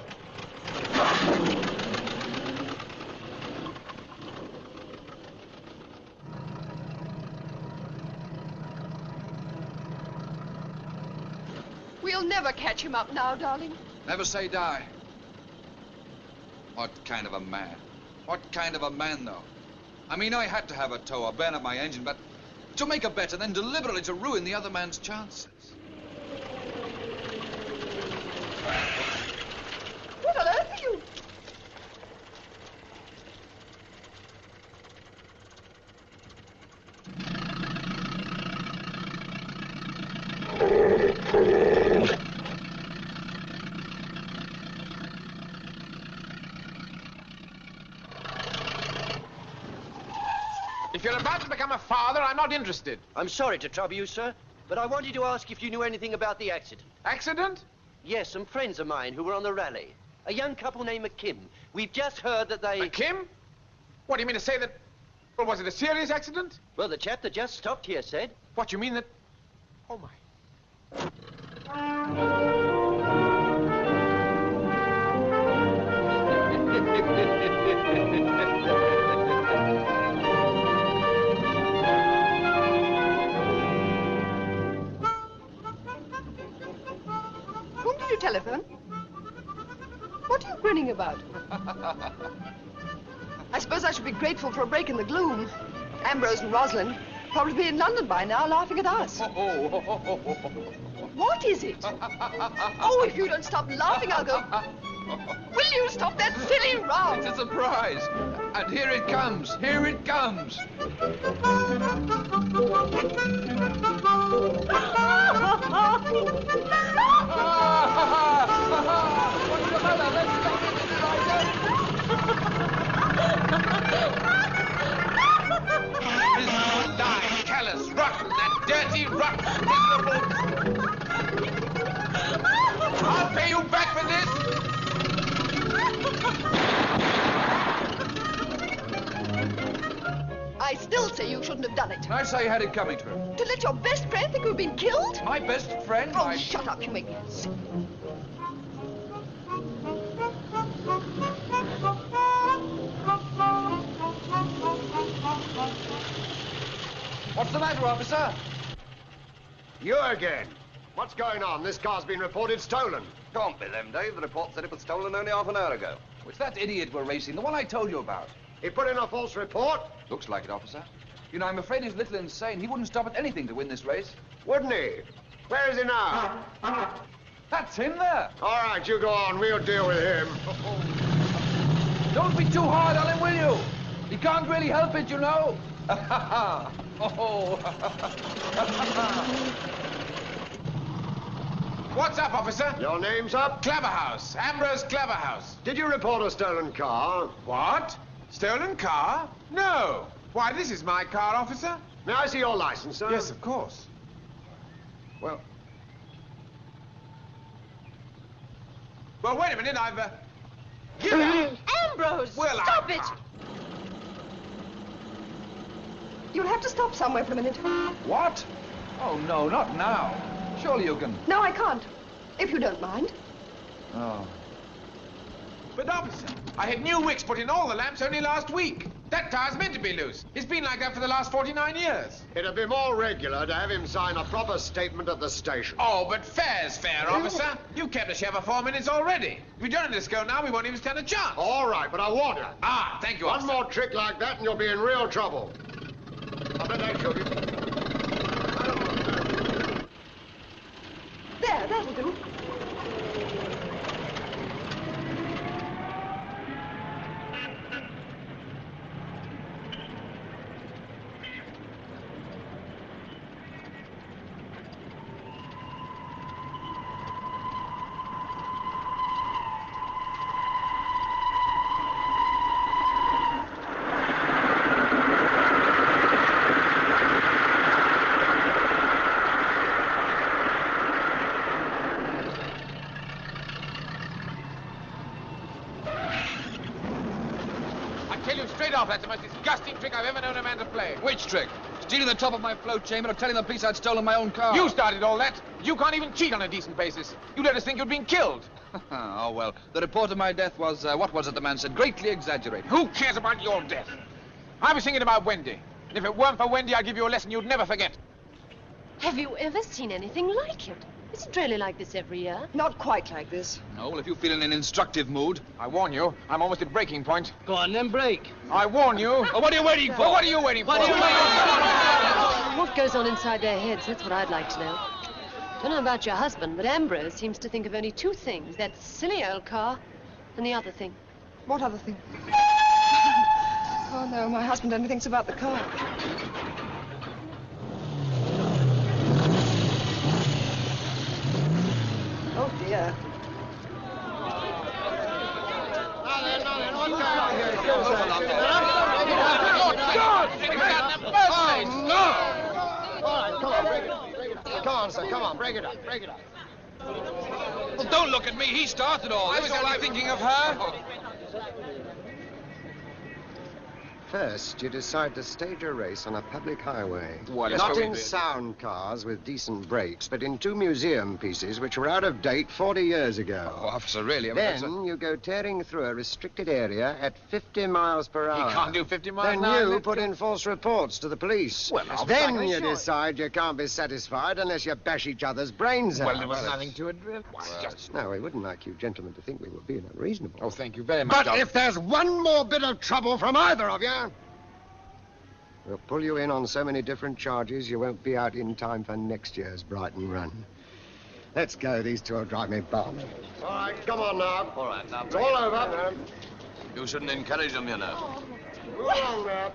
We'll never catch him up now, darling. Never say die. What kind of a man? What kind of a man, though? I mean, I had to have a tow or burn up my engine, but to make a bet and then deliberately to ruin the other man's chances. What on earth are you? If you're about to become a father, I'm not interested. I'm sorry to trouble you, sir, but I wanted to ask if you knew anything about the accident. Accident? Yes, some friends of mine who were on the rally. A young couple named McKim. We've just heard that they... McKim? What, do you mean to say that... Well, was it a serious accident? Well, the chap that just stopped here said... What, you mean that... Oh, my... Whom did you telephone? What are you grinning about? I suppose I should be grateful for a break in the gloom. Ambrose and Rosalind probably be in London by now, laughing at us. What is it? Oh, if you don't stop laughing, I'll go... Will you stop that silly row? It's a surprise. And here it comes. Here it comes. What's the matter? Let's stop it. Miserable, lying, callous, rotten, that dirty, rotten, miserable... I'll pay you back for this! I still say you shouldn't have done it. I saw you had it coming to him. To let your best friend think you've been killed? My best friend? Oh, shut up, you make me sick. What's the matter, officer? You again. What's going on? This car's been reported stolen. Can't be them, Dave. The report said it was stolen only half an hour ago. It's that idiot we're racing, the one I told you about. He put in a false report? Looks like it, officer. You know, I'm afraid he's a little insane. He wouldn't stop at anything to win this race. Wouldn't he? Where is he now? That's him there. All right, you go on. We'll deal with him. Don't be too hard on him, will you? He can't really help it, you know. Oh. What's up, officer? Your name's up? Claverhouse. Ambrose Claverhouse. Did you report a stolen car? What? Stolen car? No. Why, this is my car, officer. May I see your license, sir? Yes, of course. Well, wait a minute, I've... Give up. Ambrose! Well, stop it! You'll have to stop somewhere for a minute. What? Oh, no, not now. Surely you can... No, I can't. If you don't mind. Oh. But, officer, I had new wicks put in all the lamps only last week. That car's meant to be loose. It's been like that for the last 49 years. It'd be more regular to have him sign a proper statement at the station. Oh, but fair's fair, officer. You kept us here for 4 minutes already. If we don't let us go now, we won't even stand a chance. All right, but I warn you. Ah, thank you, One officer. more trick like that and you'll be in real trouble. I bet that should be... There, that'll do. That's the most disgusting trick I've ever known a man to play. Which trick? Stealing the top of my float chamber or telling the police I'd stolen my own car? You started all that. You can't even cheat on a decent basis. You let us think you'd been killed. Oh, well, the report of my death was, what was it the man said? Greatly exaggerated. Who cares about your death? I was thinking about Wendy. And if it weren't for Wendy, I'd give you a lesson you'd never forget. Have you ever seen anything like it? Is it really like this every year? Not quite like this. No, well, if you feel in an instructive mood... I warn you, I'm almost at breaking point. Go on, then break. I warn you. Oh, what are you waiting for? What are you waiting for? What goes on inside their heads? That's what I'd like to know. Don't know about your husband, but Ambrose seems to think of only two things. That silly old car and the other thing. What other thing? Oh, no, my husband only thinks about the car. Oh, dear. Oh, no! All right, come on, break it up. Come on, sir, come on, break it up, break it up. Well, don't look at me. He started all this. I was only thinking of her. First, you decide to stage a race on a public highway. Well, not in sound cars with decent brakes, but in two museum pieces which were out of date 40 years ago. Oh, officer, really? Then you go tearing through a restricted area at 50 miles per hour. You can't do 50 miles Then an hour. you put in false reports to the police. Well, then you decide you can't be satisfied unless you bash each other's brains out. Well, there was nothing to it. No, we wouldn't like you gentlemen to think we were being unreasonable. Oh, thank you very much. But if there's one more bit of trouble from either of you, we'll pull you in on so many different charges you won't be out in time for next year's Brighton run. Let's go. These two will drive me balmy. All right, come on now. All right, now. It's all over. You shouldn't encourage them, you know. Move along now.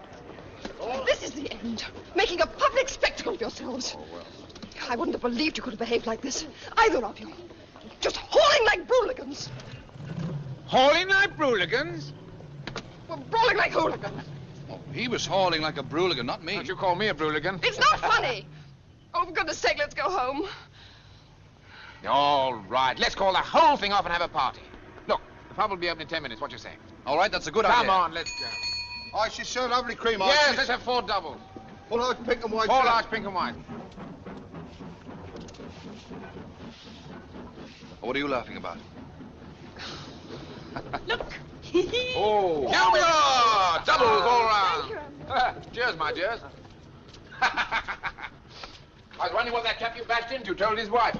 This is the end. Making a public spectacle of yourselves. Oh, well. I wouldn't have believed you could have behaved like this. Either of you. Just hauling like hooligans. Hauling like hooligans? Well, brawling like hooligans. Oh, he was hauling like a brooligan, not me. Don't you call me a brooligan? It's not funny. Oh, for goodness sake, let's go home. All right, let's call the whole thing off and have a party. Look, the pub will be open in 10 minutes. What you say? All right, that's a good idea. Come on, let's go. Oh, she's so lovely cream. Yes, let's have 4 doubles. Full large pink and white. 4 large pink and white. What are you laughing about? Look. Oh. Here we are! Doubles all round. Cheers, my dears. I was wondering what that chap you bashed into told his wife.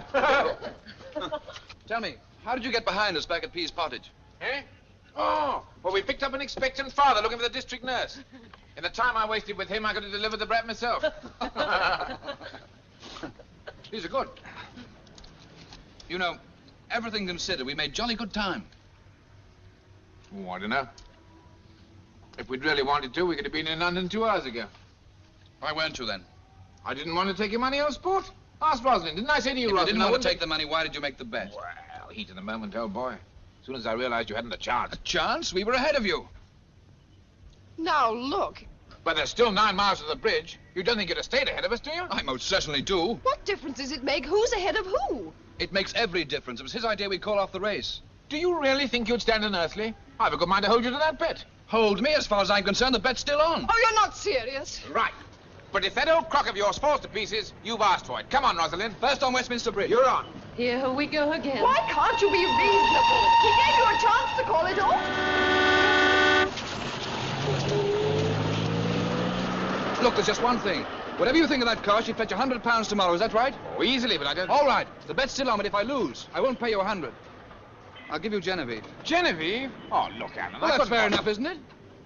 Tell me, how did you get behind us back at Pease Pottage? Eh? Oh, well, we picked up an expectant father looking for the district nurse. In the time I wasted with him, I could have delivered the brat myself. These are good. You know, everything considered, we made jolly good time. Oh, I don't know. If we'd really wanted to, we could have been in London 2 hours ago. Why weren't you then? I didn't want to take your money, old sport. Ask Rosalind. Didn't I say to you, If you Rosalind? didn't want to take the money, why did you make the bet? Well, heat of the moment, old boy. As soon as I realized you hadn't a chance. A chance? We were ahead of you. Now, look. But there's still 9 miles to the bridge. You don't think you'd have stayed ahead of us, do you? I most certainly do. What difference does it make? Who's ahead of who? It makes every difference. It was his idea we'd call off the race. Do you really think you'd stand an earthly? I've a good mind to hold you to that bet. Hold me? As far as I'm concerned, the bet's still on. Oh, you're not serious. Right. But if that old crock of yours falls to pieces, you've asked for it. Come on, Rosalind. First on Westminster Bridge. You're on. Here we go again. Why can't you be reasonable? He gave you a chance to call it off. Look, there's just one thing. Whatever you think of that car, she'll fetch £100 tomorrow. Is that right? Oh, easily, but I don't... All right. The bet's still on, but if I lose, I won't pay you 100. I'll give you Genevieve. Genevieve? Oh, look, Alan. Well, that's fair enough, isn't it?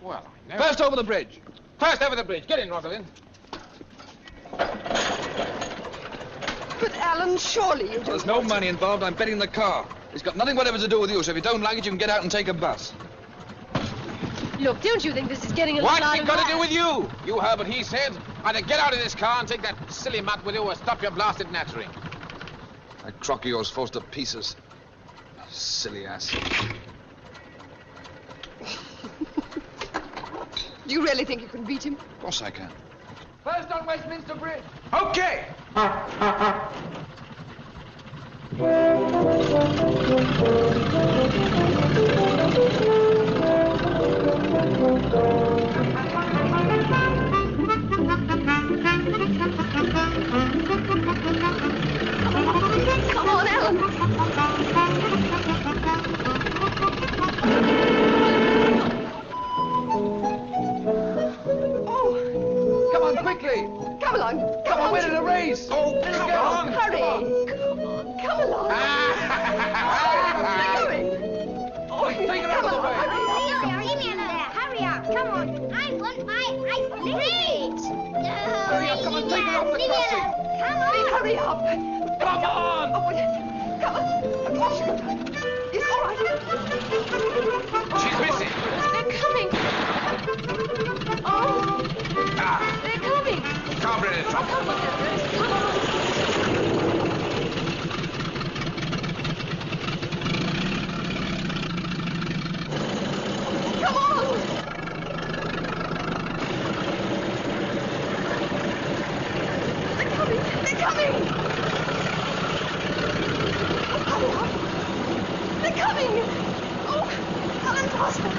Well, I know. First over the bridge. First over the bridge. Get in, Rosalind. But, Alan, surely you do. There's no money involved. I'm betting the car. It's got nothing whatever to do with you, so if you don't like it, you can get out and take a bus. Look, don't you think this is getting a little out What's of it got to hand? do with you? You heard what he said. Either get out of this car and take that silly mutt with you or stop your blasted nattering. That crock of yours falls to pieces. Silly ass. Do you really think you can beat him? Of course I can. First on Westminster Bridge. Okay. Come on, Alan. Come on, quickly! Come along. Come on, we're in a race! Oh, come on! Hurry. Come on. Come along. They're going. Oh, Take it come out of the along. way. Leave me in there. Hurry up. Come on. I want my ice cream. Hurry up, come on, take it off the crossing. Come on. Hurry up. Come on! Oh, come on. Of course you can. It's all right. She's missing. They're coming. Oh, they're coming. Can't bring it up. Come on, Ambrose. Come on. Come on. They're coming. They're coming. Oh, hurry up. They're coming. Oh, Alan, faster.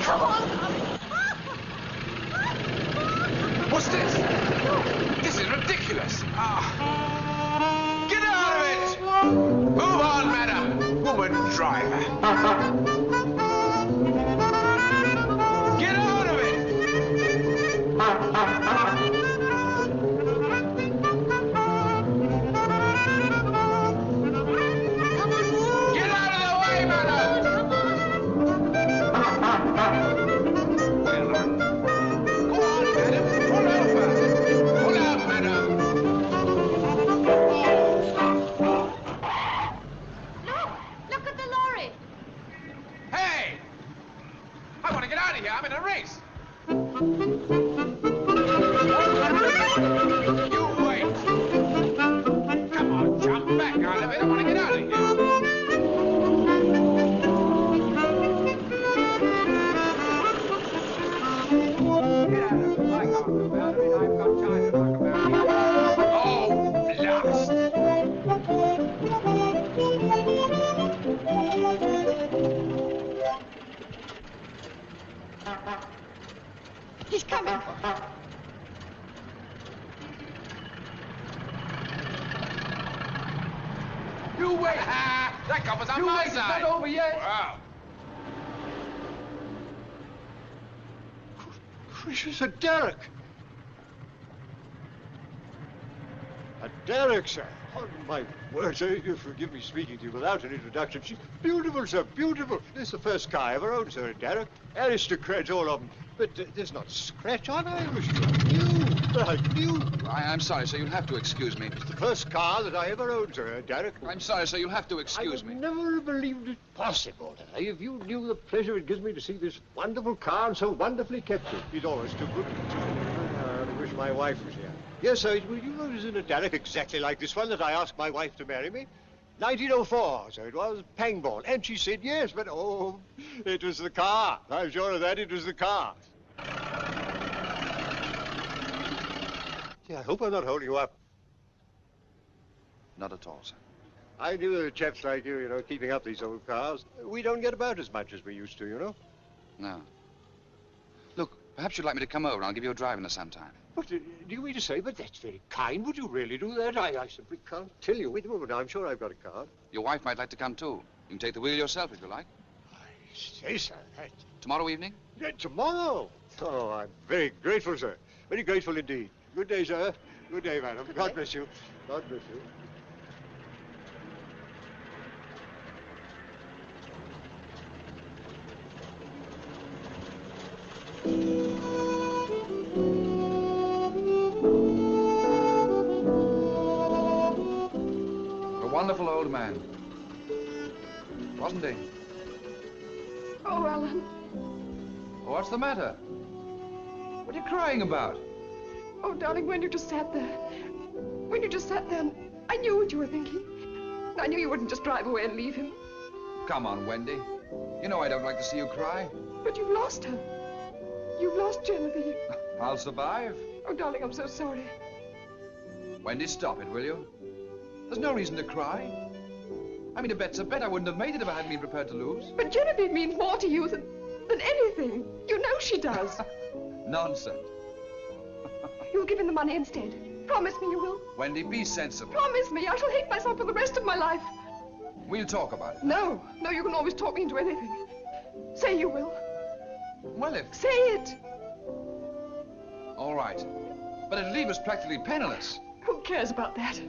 Come on. What's this? This is ridiculous. Get out of it! Move on, madam. Woman driver. Get out of it! Get out of the way, madam! Go on, madam. Pull over. Pull out, madam. Look at the lorry. Hey! I want to get out of here. I'm in a race. You wait. Come on, jump back out of it. I want to get out of here. Oh, blast! He's coming. You wait! That cop was on my side. It's not over yet. Wow. Gracious, a Darracq. A Darracq, sir. Oh, my word, sir, you forgive me speaking to you without an introduction. She's beautiful, sir, beautiful. This is the first car I ever owned, sir, a Darracq. Aristocrats, all of them. But there's not a scratch on her. It was new. But I knew. I'm sorry, sir. You'll have to excuse me. It's the first car that I ever owned, sir, Darracq. I'm sorry, sir. You'll have to excuse me. I never believed it possible. If you knew the pleasure it gives me to see this wonderful car and so wonderfully kept it. He's always too good. I wish my wife was here. Yes, sir. Will you notice in a Darracq exactly like this one that I asked my wife to marry me? 1904, so it was, Pangborn. And she said yes, but oh, it was the car. I'm sure of that, it was the car. Gee, I hope I'm not holding you up. Not at all, sir. I knew there were chaps like you, keeping up these old cars. We don't get about as much as we used to, No. Look, perhaps you'd like me to come over and I'll give you a drive in the sometime. What, do you mean to say? But that's very kind. Would you really do that? I simply can't tell you. Wait a moment. I'm sure I've got a card. Your wife might like to come, too. You can take the wheel yourself, if you like. I say, sir. Tomorrow evening? Yeah, tomorrow? Oh, I'm very grateful, sir. Very grateful indeed. Good day, sir. Good day, madam. God bless you. God bless you. Wonderful old man. Wasn't he? Oh, Alan. What's the matter? What are you crying about? Oh, darling, when you just sat there. When you just sat there, I knew what you were thinking. I knew you wouldn't just drive away and leave him. Come on, Wendy. You know I don't like to see you cry. But you've lost her. You've lost Genevieve. I'll survive. Oh, darling, I'm so sorry. Wendy, stop it, will you? There's no reason to cry. I mean, a bet's a bet. I wouldn't have made it if I hadn't been prepared to lose. But Genevieve means more to you than anything. You know she does. Nonsense. You'll give him the money instead. Promise me you will. Wendy, be sensible. Promise me. I shall hate myself for the rest of my life. We'll talk about it. No, you can always talk me into anything. Say you will. Well, if... Say it. All right. But it'll leave us practically penniless. Who cares about that?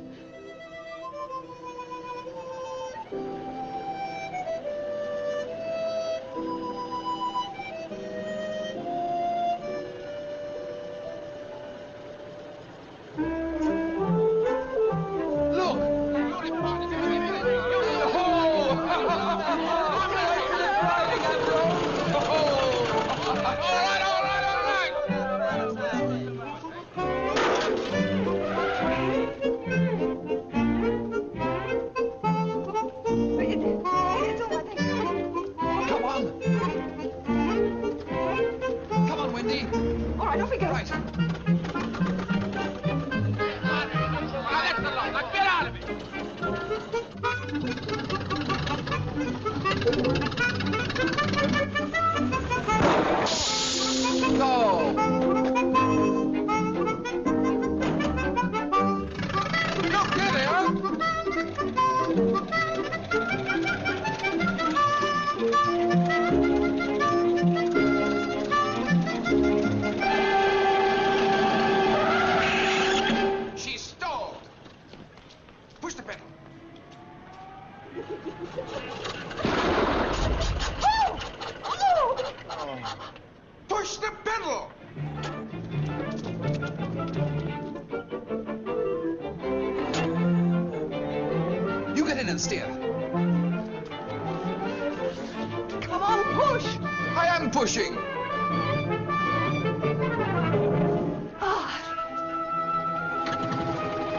Pushing.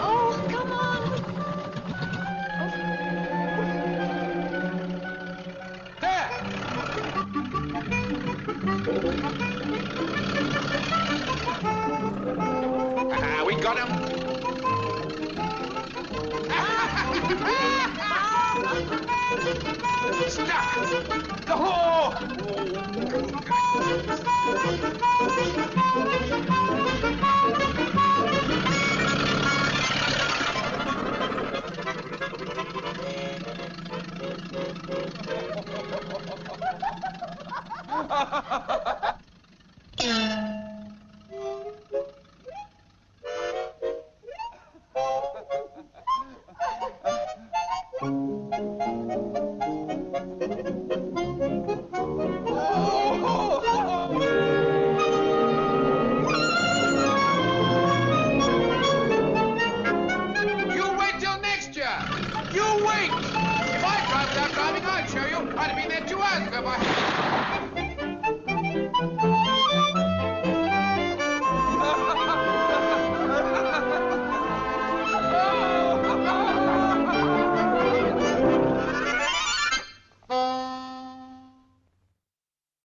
Oh, come on. There! We got him. Stuck. Oh!